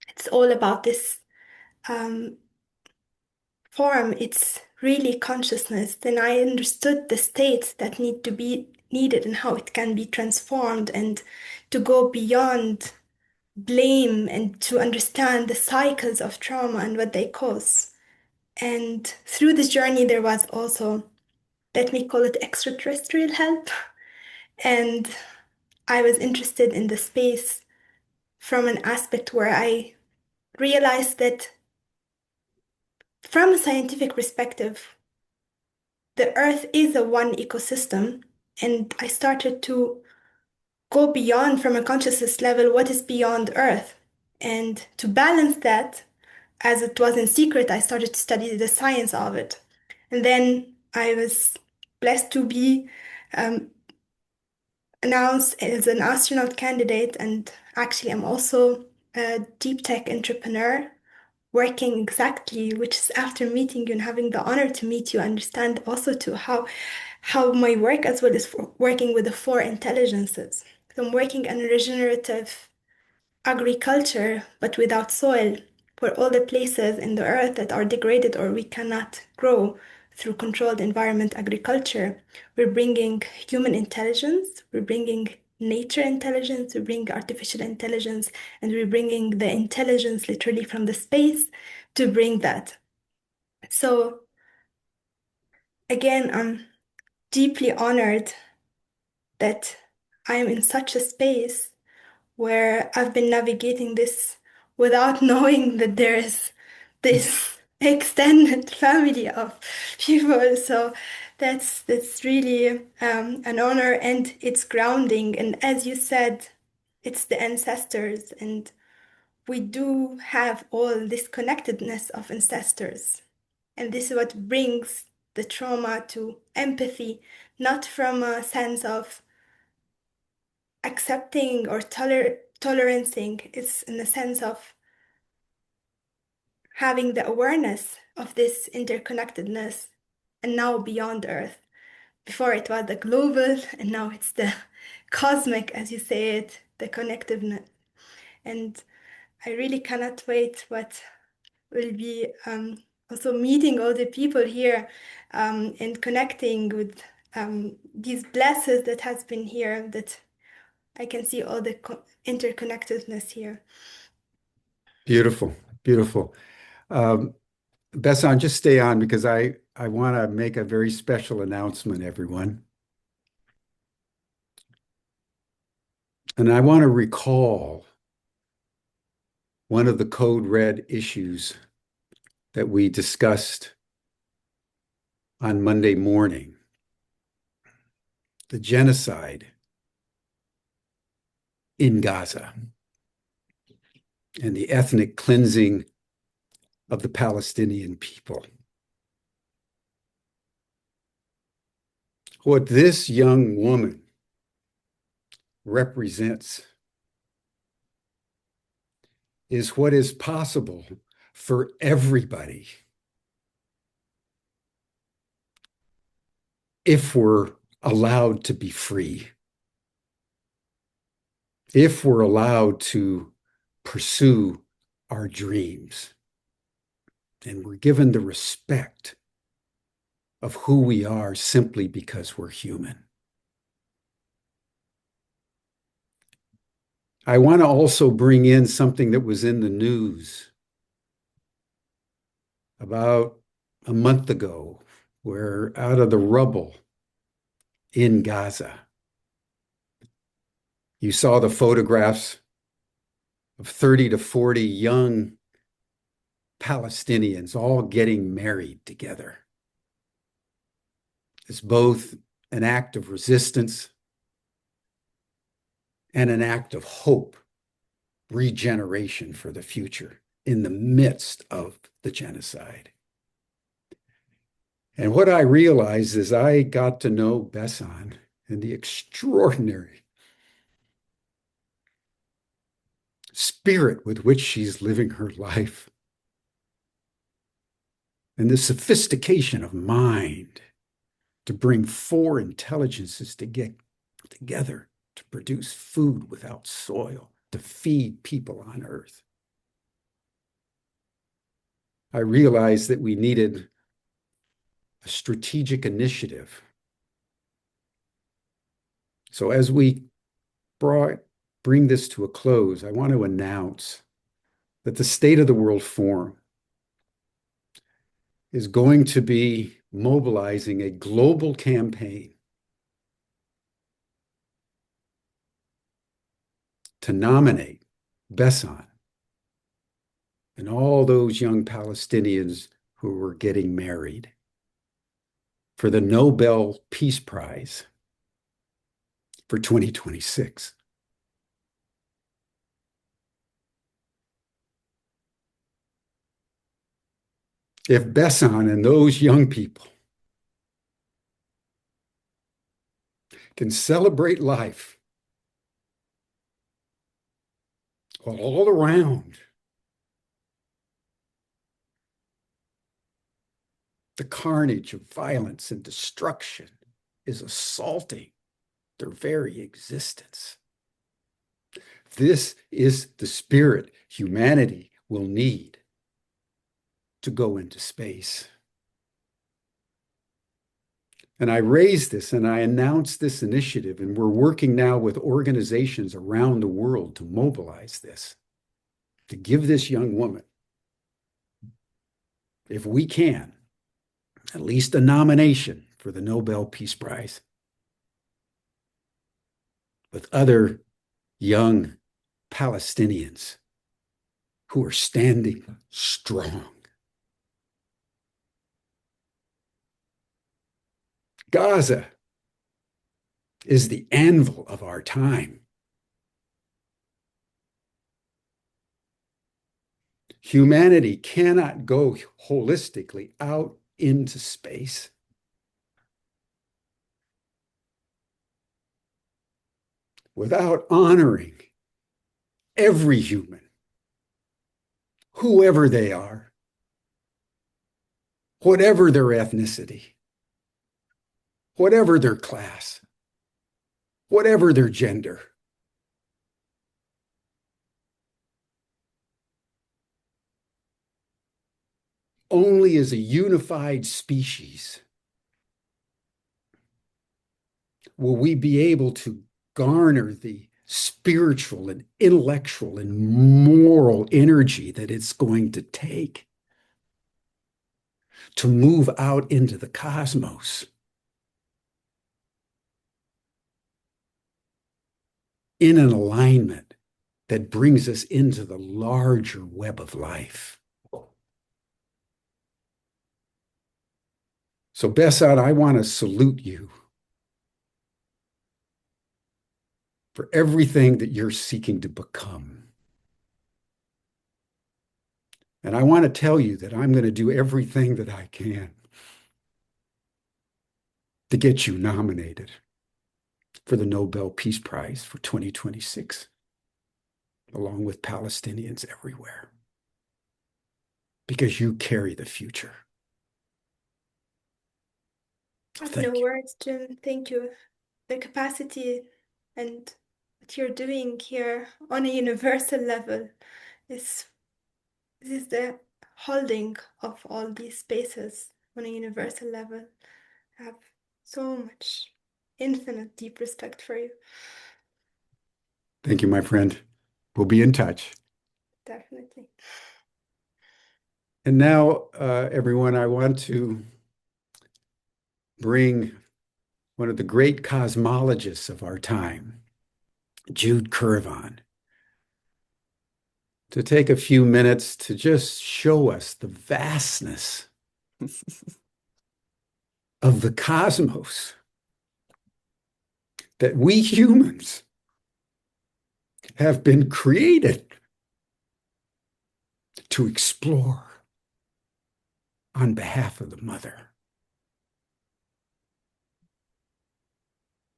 it's all about this form. It's really consciousness. Then I understood the states that need to be needed and how it can be transformed, and to go beyond blame and to understand the cycles of trauma and what they cause. And through this journey, there was also, let me call it extraterrestrial help. And I was interested in the space from an aspect where I realized that from a scientific perspective, the Earth is a one ecosystem. And I started to go beyond from a consciousness level, what is beyond Earth? And to balance that, as it was in secret, I started to study the science of it. And then I was blessed to be um, announced as an astronaut candidate, and actually I'm also a deep tech entrepreneur working exactly, which is after meeting you and having the honor to meet you, understand also to how my work as well is for working with the four intelligences. So I'm working on regenerative agriculture, but without soil, for all the places in the earth that are degraded or we cannot grow through controlled environment agriculture. We're bringing human intelligence, we're bringing nature intelligence, we bring artificial intelligence, and we're bringing the intelligence literally from the space to bring that. So again, I'm deeply honored that I am in such a space where I've been navigating this without knowing that there is this extended family of people. So that's really an honor, and it's grounding. And as you said, it's the ancestors, and we do have all this connectedness of ancestors. And this is what brings the trauma to empathy, not from a sense of accepting or tolerancing. It's in the sense of having the awareness of this interconnectedness, and now beyond Earth. Before it was the global, and now it's the cosmic, as you say it, the connectiveness. And I really cannot wait what will be also meeting all the people here and connecting with these blessings that has been here, that I can see all the interconnectedness here. Beautiful, beautiful. Um, Besan, just stay on because I want to make a very special announcement, everyone. And I want to recall one of the Code Red issues that we discussed on Monday morning, the genocide in Gaza and the ethnic cleansing of the Palestinian people. What this young woman represents is what is possible for everybody if we're allowed to be free, if we're allowed to pursue our dreams, and we're given the respect of who we are simply because we're human. I want to also bring in something that was in the news about a month ago, where out of the rubble in Gaza, you saw the photographs of 30 to 40 young Palestinians all getting married together. It's both an act of resistance and an act of hope, regeneration for the future in the midst of the genocide. And what I realized is I got to know Besan and the extraordinary spirit with which she's living her life and the sophistication of mind to bring four intelligences to get together to produce food without soil, to feed people on Earth. I realized that we needed a strategic initiative. So as we bring this to a close, I want to announce that the State of the World Forum is going to be mobilizing a global campaign to nominate Besan and all those young Palestinians who were getting married for the Nobel Peace Prize for 2026. If Besan and those young people can celebrate life while all around the carnage of violence and destruction is assaulting their very existence. This is the spirit humanity will need to go into space. And I raised this and I announced this initiative, and we're working now with organizations around the world to mobilize this, to give this young woman, if we can, at least a nomination for the Nobel Peace Prize with other young Palestinians who are standing strong. Gaza is the anvil of our time. Humanity cannot go holistically out into space without honoring every human, whoever they are, whatever their ethnicity, whatever their class, whatever their gender. Only as a unified species will we be able to garner the spiritual and intellectual and moral energy that it's going to take to move out into the cosmos in an alignment that brings us into the larger web of life. So, Besan, I want to salute you for everything that you're seeking to become. And I want to tell you that I'm going to do everything that I can to get you nominated for the Nobel Peace Prize for 2026, along with Palestinians everywhere, because you carry the future. I have Thank no you. words, Jim. Thank you. The capacity and what you're doing here on a universal level is the holding of all these spaces on a universal level. I have so much infinite deep respect for you. Thank you, my friend. We'll be in touch. Definitely. And now, everyone, I want to bring one of the great cosmologists of our time, Jude Currivan, to take a few minutes to just show us the vastness of the cosmos that we humans have been created to explore on behalf of the mother.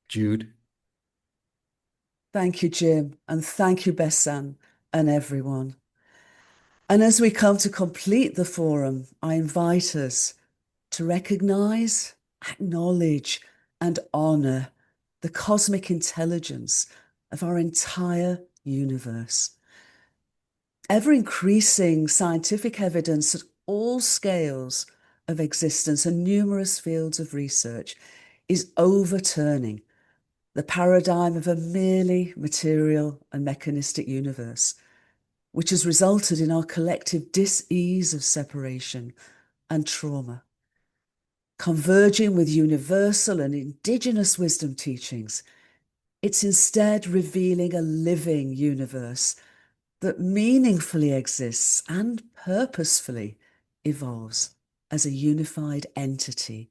Jude. Thank you, Jim, and thank you, Besan, and everyone. And as we come to complete the forum, I invite us to recognize, acknowledge, and honor the cosmic intelligence of our entire universe. Ever-increasing scientific evidence at all scales of existence and numerous fields of research is overturning the paradigm of a merely material and mechanistic universe, which has resulted in our collective dis-ease of separation and trauma. Converging with universal and indigenous wisdom teachings, it's instead revealing a living universe that meaningfully exists and purposefully evolves as a unified entity,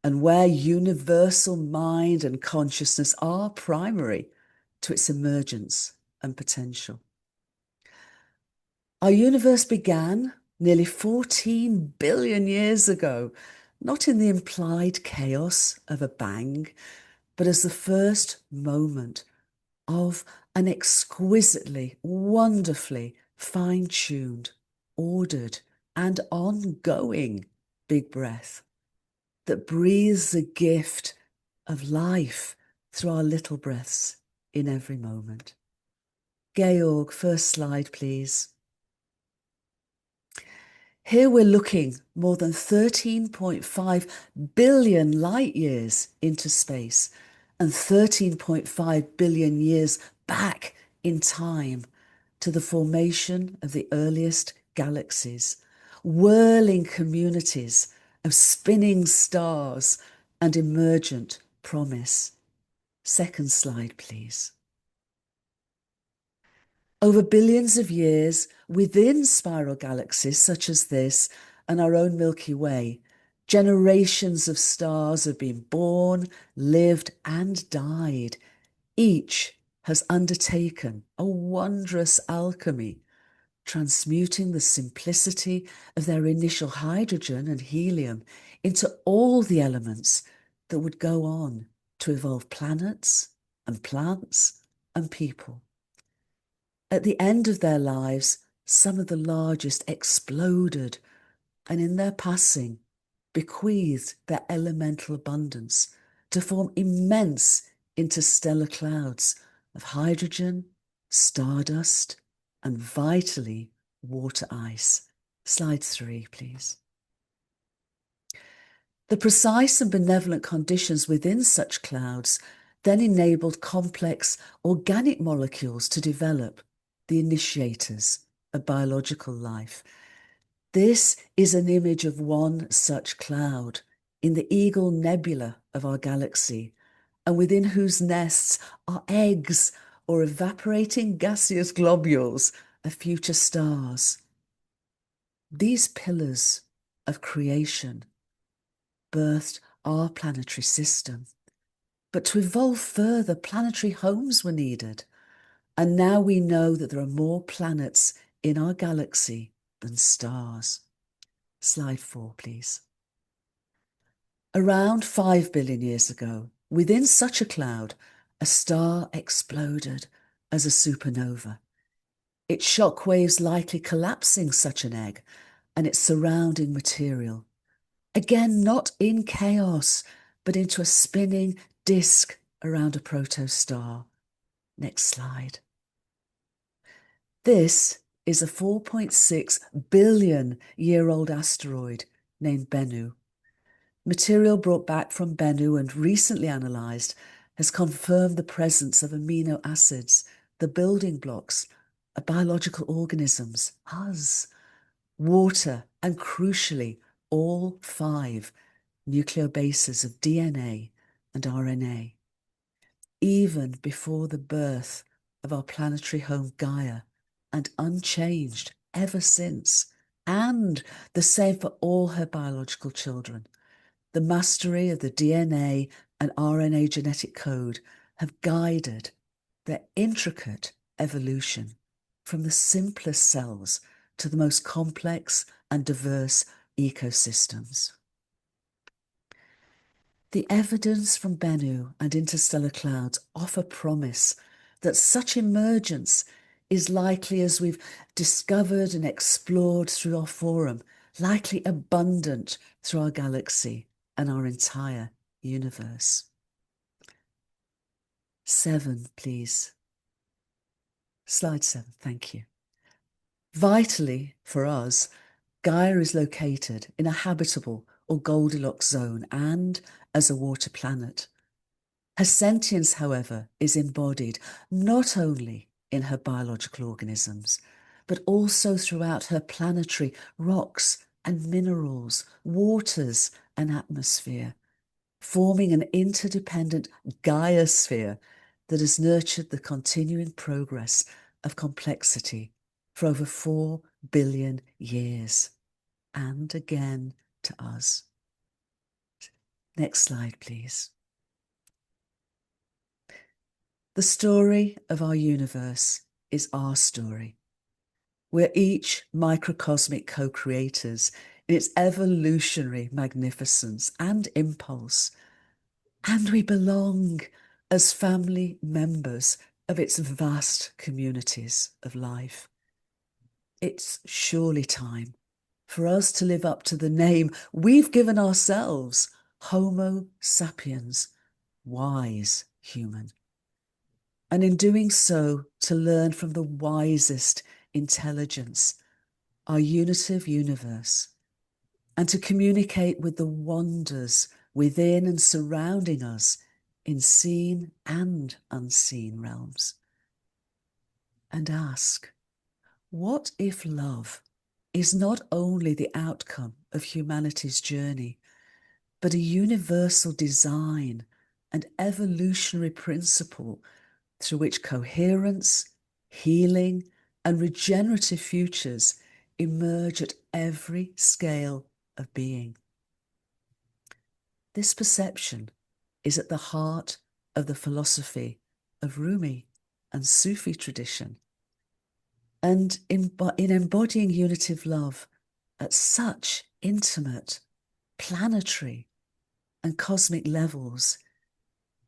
and where universal mind and consciousness are primary to its emergence and potential. Our universe began nearly 14 billion years ago, not in the implied chaos of a bang, but as the first moment of an exquisitely, wonderfully fine-tuned, ordered, and ongoing big breath that breathes the gift of life through our little breaths in every moment. Georg, first slide, please. Here we're looking more than 13.5 billion light years into space and 13.5 billion years back in time to the formation of the earliest galaxies, whirling communities of spinning stars and emergent promise. Second slide, please. Over billions of years, within spiral galaxies such as this and our own Milky Way, generations of stars have been born, lived, and died. Each has undertaken a wondrous alchemy, transmuting the simplicity of their initial hydrogen and helium into all the elements that would go on to evolve planets and plants and people. At the end of their lives, some of the largest exploded, and in their passing, bequeathed their elemental abundance to form immense interstellar clouds of hydrogen, stardust, and vitally, water ice. Slide 3, please. The precise and benevolent conditions within such clouds then enabled complex organic molecules to develop, the initiators of biological life. This is an image of one such cloud in the Eagle Nebula of our galaxy, and within whose nests are eggs or evaporating gaseous globules of future stars. These pillars of creation birthed our planetary system. But to evolve further, planetary homes were needed. And now we know that there are more planets in our galaxy than stars. Slide 4, please. Around 5 billion years ago, within such a cloud, a star exploded as a supernova. Its shock waves likely collapsing such an egg and its surrounding material. Again, not in chaos, but into a spinning disk around a protostar. Next slide. This is a 4.6 billion year old asteroid named Bennu. Material brought back from Bennu and recently analysed has confirmed the presence of amino acids, the building blocks of biological organisms, us, water, and crucially, all 5 nucleobases of DNA and RNA. Even before the birth of our planetary home Gaia, and unchanged ever since, and the same for all her biological children. The mastery of the DNA and RNA genetic code have guided their intricate evolution from the simplest cells to the most complex and diverse ecosystems. The evidence from Bennu and interstellar clouds offer promise that such emergence is likely, as we've discovered and explored through our forum, likely abundant through our galaxy and our entire universe. 7, please. Slide 7, thank you. Vitally for us, Gaia is located in a habitable or Goldilocks zone and as a water planet. Her sentience, however, is embodied not only in her biological organisms, but also throughout her planetary rocks and minerals, waters and atmosphere, forming an interdependent Gaia-sphere that has nurtured the continuing progress of complexity for over 4 billion years, and again to us. Next slide, please. The story of our universe is our story. We're each microcosmic co-creators in its evolutionary magnificence and impulse. and we belong as family members of its vast communities of life. It's surely time for us to live up to the name we've given ourselves, Homo sapiens, wise human. And in doing so, to learn from the wisest intelligence, our unitive universe, and to communicate with the wonders within and surrounding us in seen and unseen realms. And ask, what if love is not only the outcome of humanity's journey, but a universal design and evolutionary principle through which coherence, healing, and regenerative futures emerge at every scale of being? This perception is at the heart of the philosophy of Rumi and Sufi tradition. And in embodying unitive love at such intimate, planetary, and cosmic levels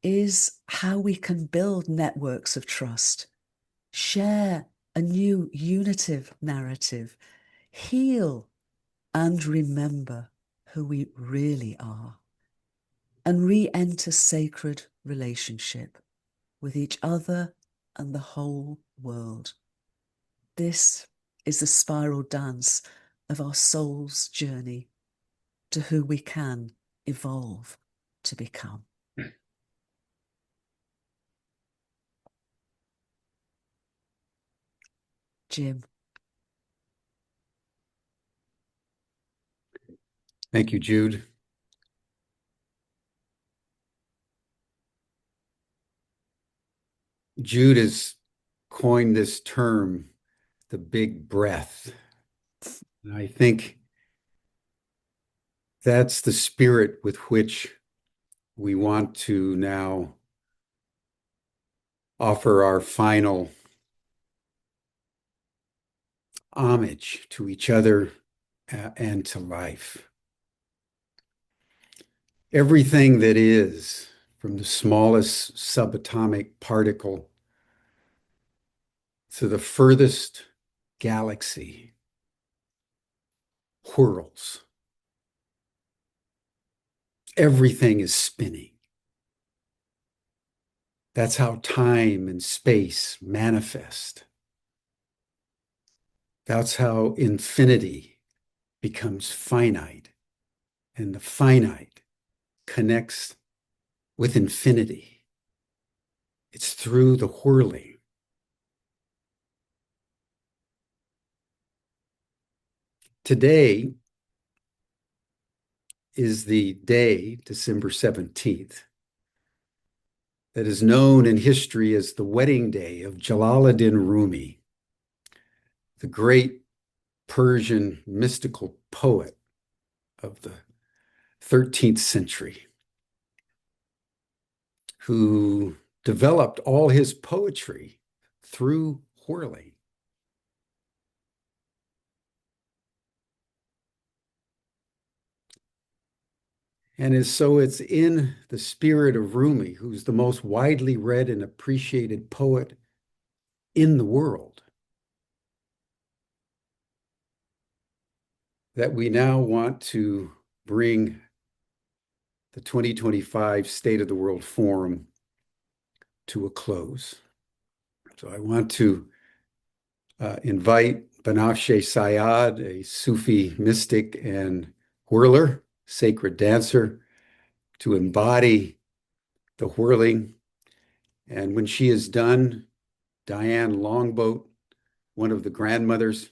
is how we can build networks of trust, share a new unitive narrative, heal and remember who we really are, and re-enter sacred relationship with each other and the whole world. This is the spiral dance of our soul's journey to who we can evolve to become. Jim. Thank you, Jude. Jude has coined this term, the big breath. And I think that's the spirit with which we want to now offer our final homage to each other and to life. Everything that is, from the smallest subatomic particle to the furthest galaxy, whirls. Everything is spinning. That's how time and space manifest. That's how infinity becomes finite, and the finite connects with infinity. It's through the whirling. Today is the day, December 17th, that is known in history as the wedding day of Jalaluddin Rumi, the great Persian mystical poet of the 13th century, who developed all his poetry through whirling. And so it's in the spirit of Rumi, who's the most widely read and appreciated poet in the world, that we now want to bring the 2025 State of the World Forum to a close. So I want to invite Banafsheh Sayad, a Sufi mystic and whirler, sacred dancer, to embody the whirling. And when she is done, Diane Longboat, one of the grandmothers,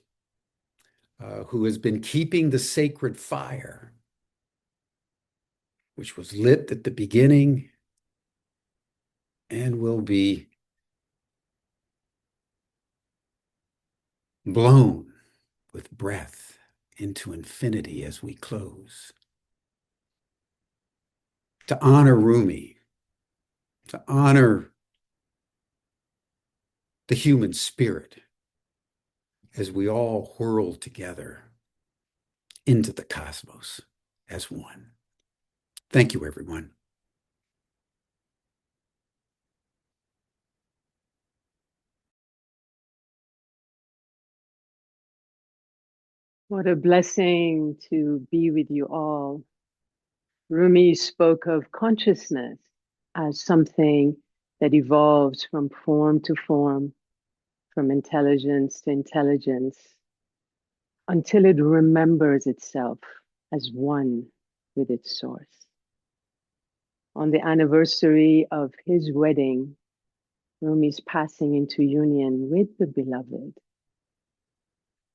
who has been keeping the sacred fire, which was lit at the beginning and will be blown with breath into infinity as we close. To honor Rumi, to honor the human spirit as we all whirl together into the cosmos as one. Thank you, everyone. What a blessing to be with you all. Rumi spoke of consciousness as something that evolves from form to form, from intelligence to intelligence, until it remembers itself as one with its source. On the anniversary of his wedding, Rumi's passing into union with the beloved,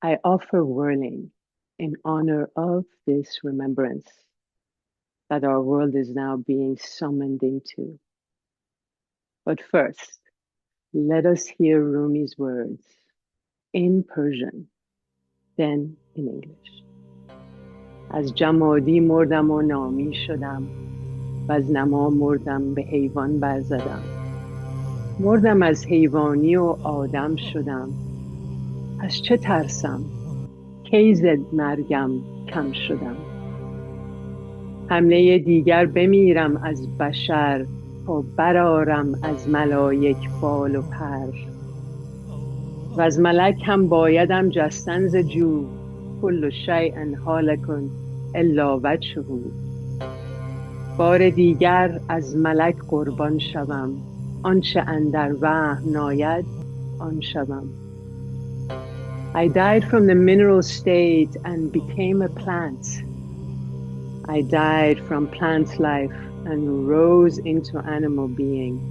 I offer whirling in honor of this remembrance that our world is now being summoned into. But first, let us hear Rumi's words in Persian, then in English. از جمادی مردم و نامی شدم و از نما مردم به حیوان برزدم مردم از حیوانی و آدم شدم از چه ترسم کی زد مرگم کم شدم حمله دیگر بمیرم از بشر تا برآرم از ملایک بال و پر و از ملک هم بایدم جستن ز جو کل شیء هالک الا وجهه بار دیگر از ملک قربان شوم آنچه اندر وهم ناید آن شوم I died from the mineral state and became a plant. I died from plant life and rose into animal being.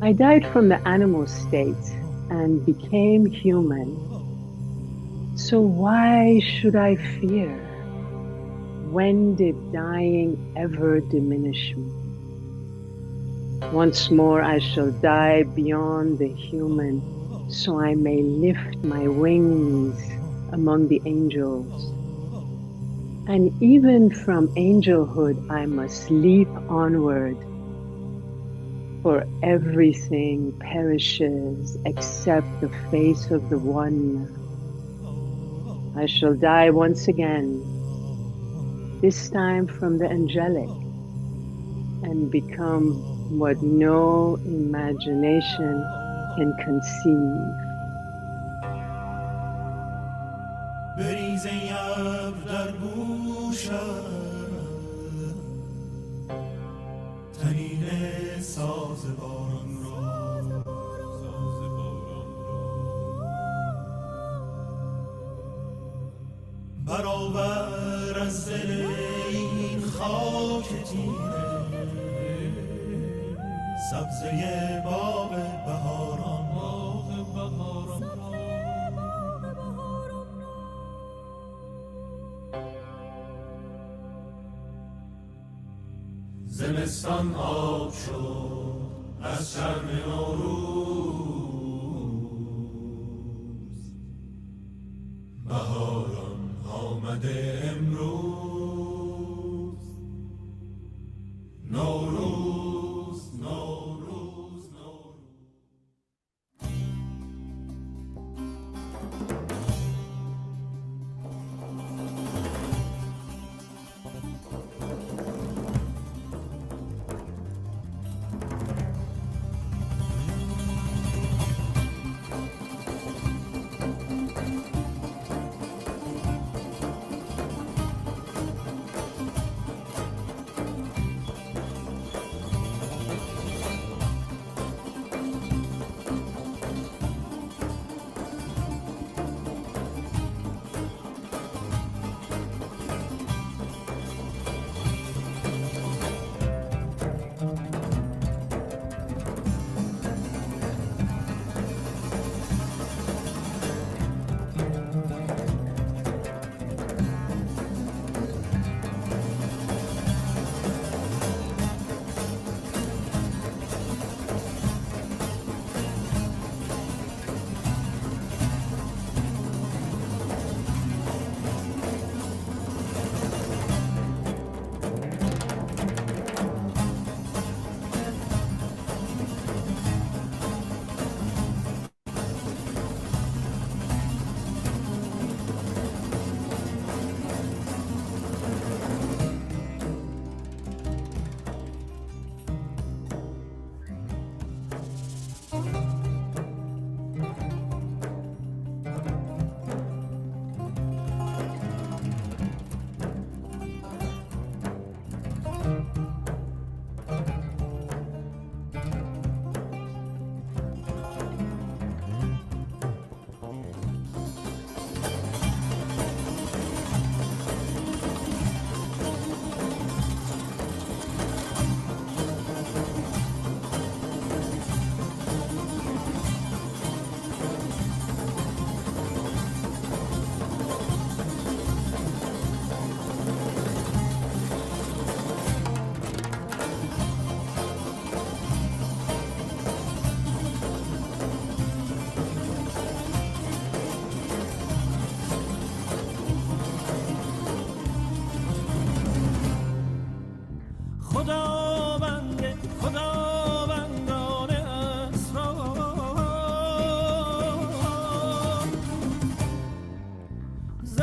I died from the animal state and became human. So why should I fear? When did dying ever diminish me? Once more I shall die beyond the human, so I may lift my wings among the angels. And even from angelhood I must leap onward, for everything perishes except the face of the One. I shall die once again, this time from the angelic, and become what no imagination can conceive. بریز ای ابر در گوشم طنین ساز باران را برآور از دل این خاک تیره سبزه باغ بهاران زمستان آب شد از شرم نوروز بهاران آمده امروز نوروز نوروز نوروز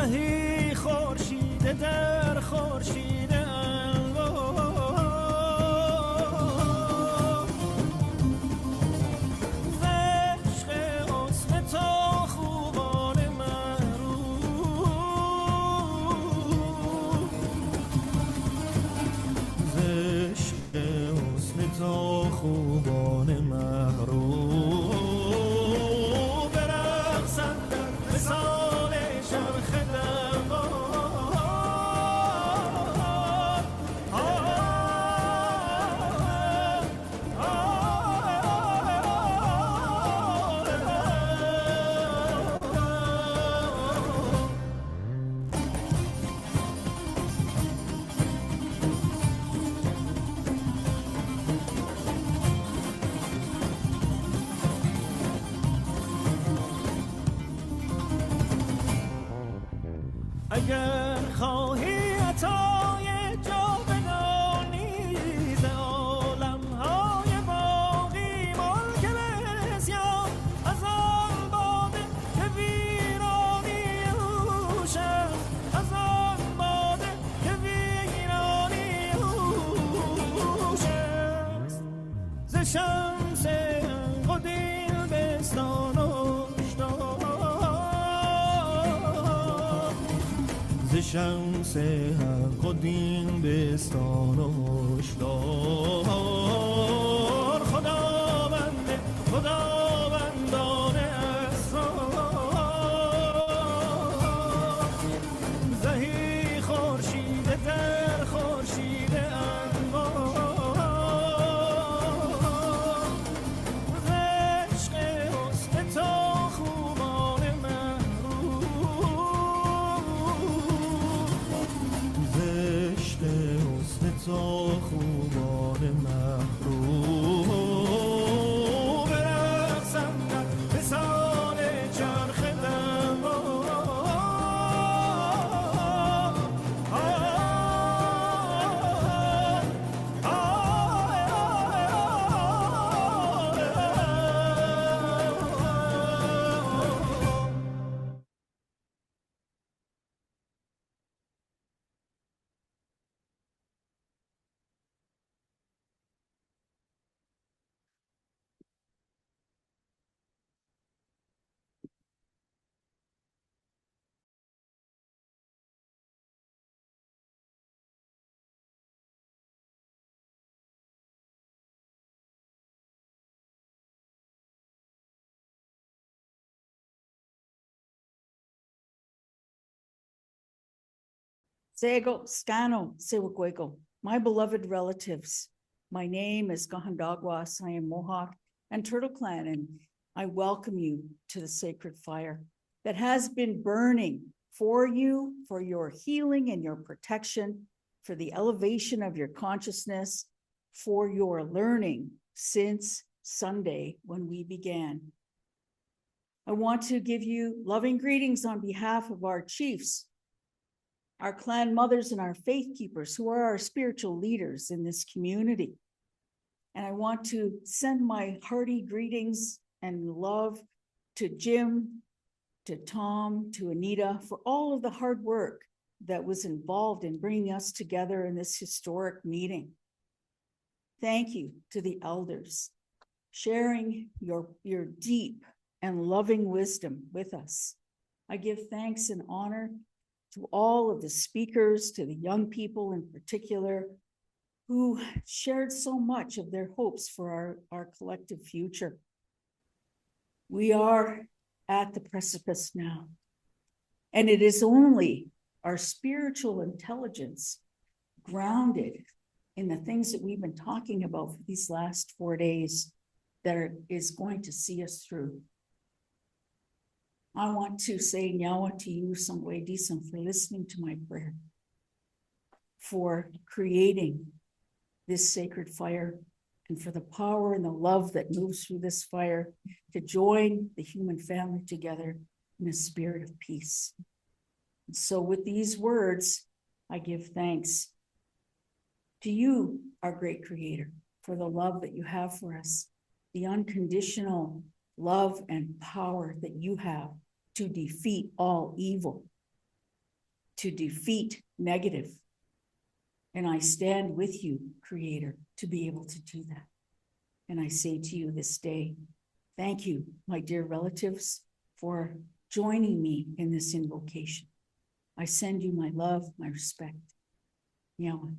زهی خورشید در خورشید انگار ز عشق حسن تو خوبان محروم ز عشق حسن تو خوبان محروم برقصند در مثال چرخ دوار اگر خواهی عطای جاودانی ز عالم‌های باقی ملک بسیار از آن باده که ویرانی اوش است از آن باده که ویرانی اوش است ز شمس و دل بستان و ز شمس حق و دین بستان و هشدار خداوندان اسرار زهی خورشید در خورشید انوار ز عشق حسن تو خوبان تو خوبان محروم برقصند در مثال چرخ Sego, Scano, Sewakwego, my beloved relatives. My name is Gahandagwas. I am Mohawk and Turtle Clan, and I welcome you to the sacred fire that has been burning for you, for your healing and your protection, for the elevation of your consciousness, for your learning since Sunday when we began. I want to give you loving greetings on behalf of our chiefs, our clan mothers, and our faith keepers who are our spiritual leaders in this community. And I want to send my hearty greetings and love to Jim, to Tom, to Anita, for all of the hard work that was involved in bringing us together in this historic meeting. Thank you to the elders, sharing your deep and loving wisdom with us. I give thanks and honor to all of the speakers, to the young people in particular, who shared so much of their hopes for our collective future. We are at the precipice now, and it is only our spiritual intelligence grounded in the things that we've been talking about for these last 4 days that is going to see us through. I want to say nyawa to you, Sangwe Disam, for listening to my prayer, for creating this sacred fire, and for the power and the love that moves through this fire to join the human family together in a spirit of peace. And so with these words, I give thanks to you, our great creator, for the love that you have for us, the unconditional love and power that you have to defeat all evil. to defeat negative. And I stand with you, Creator, to be able to do that. And I say to you this day, thank you, my dear relatives, for joining me in this invocation. I send you my love, my respect. Meow.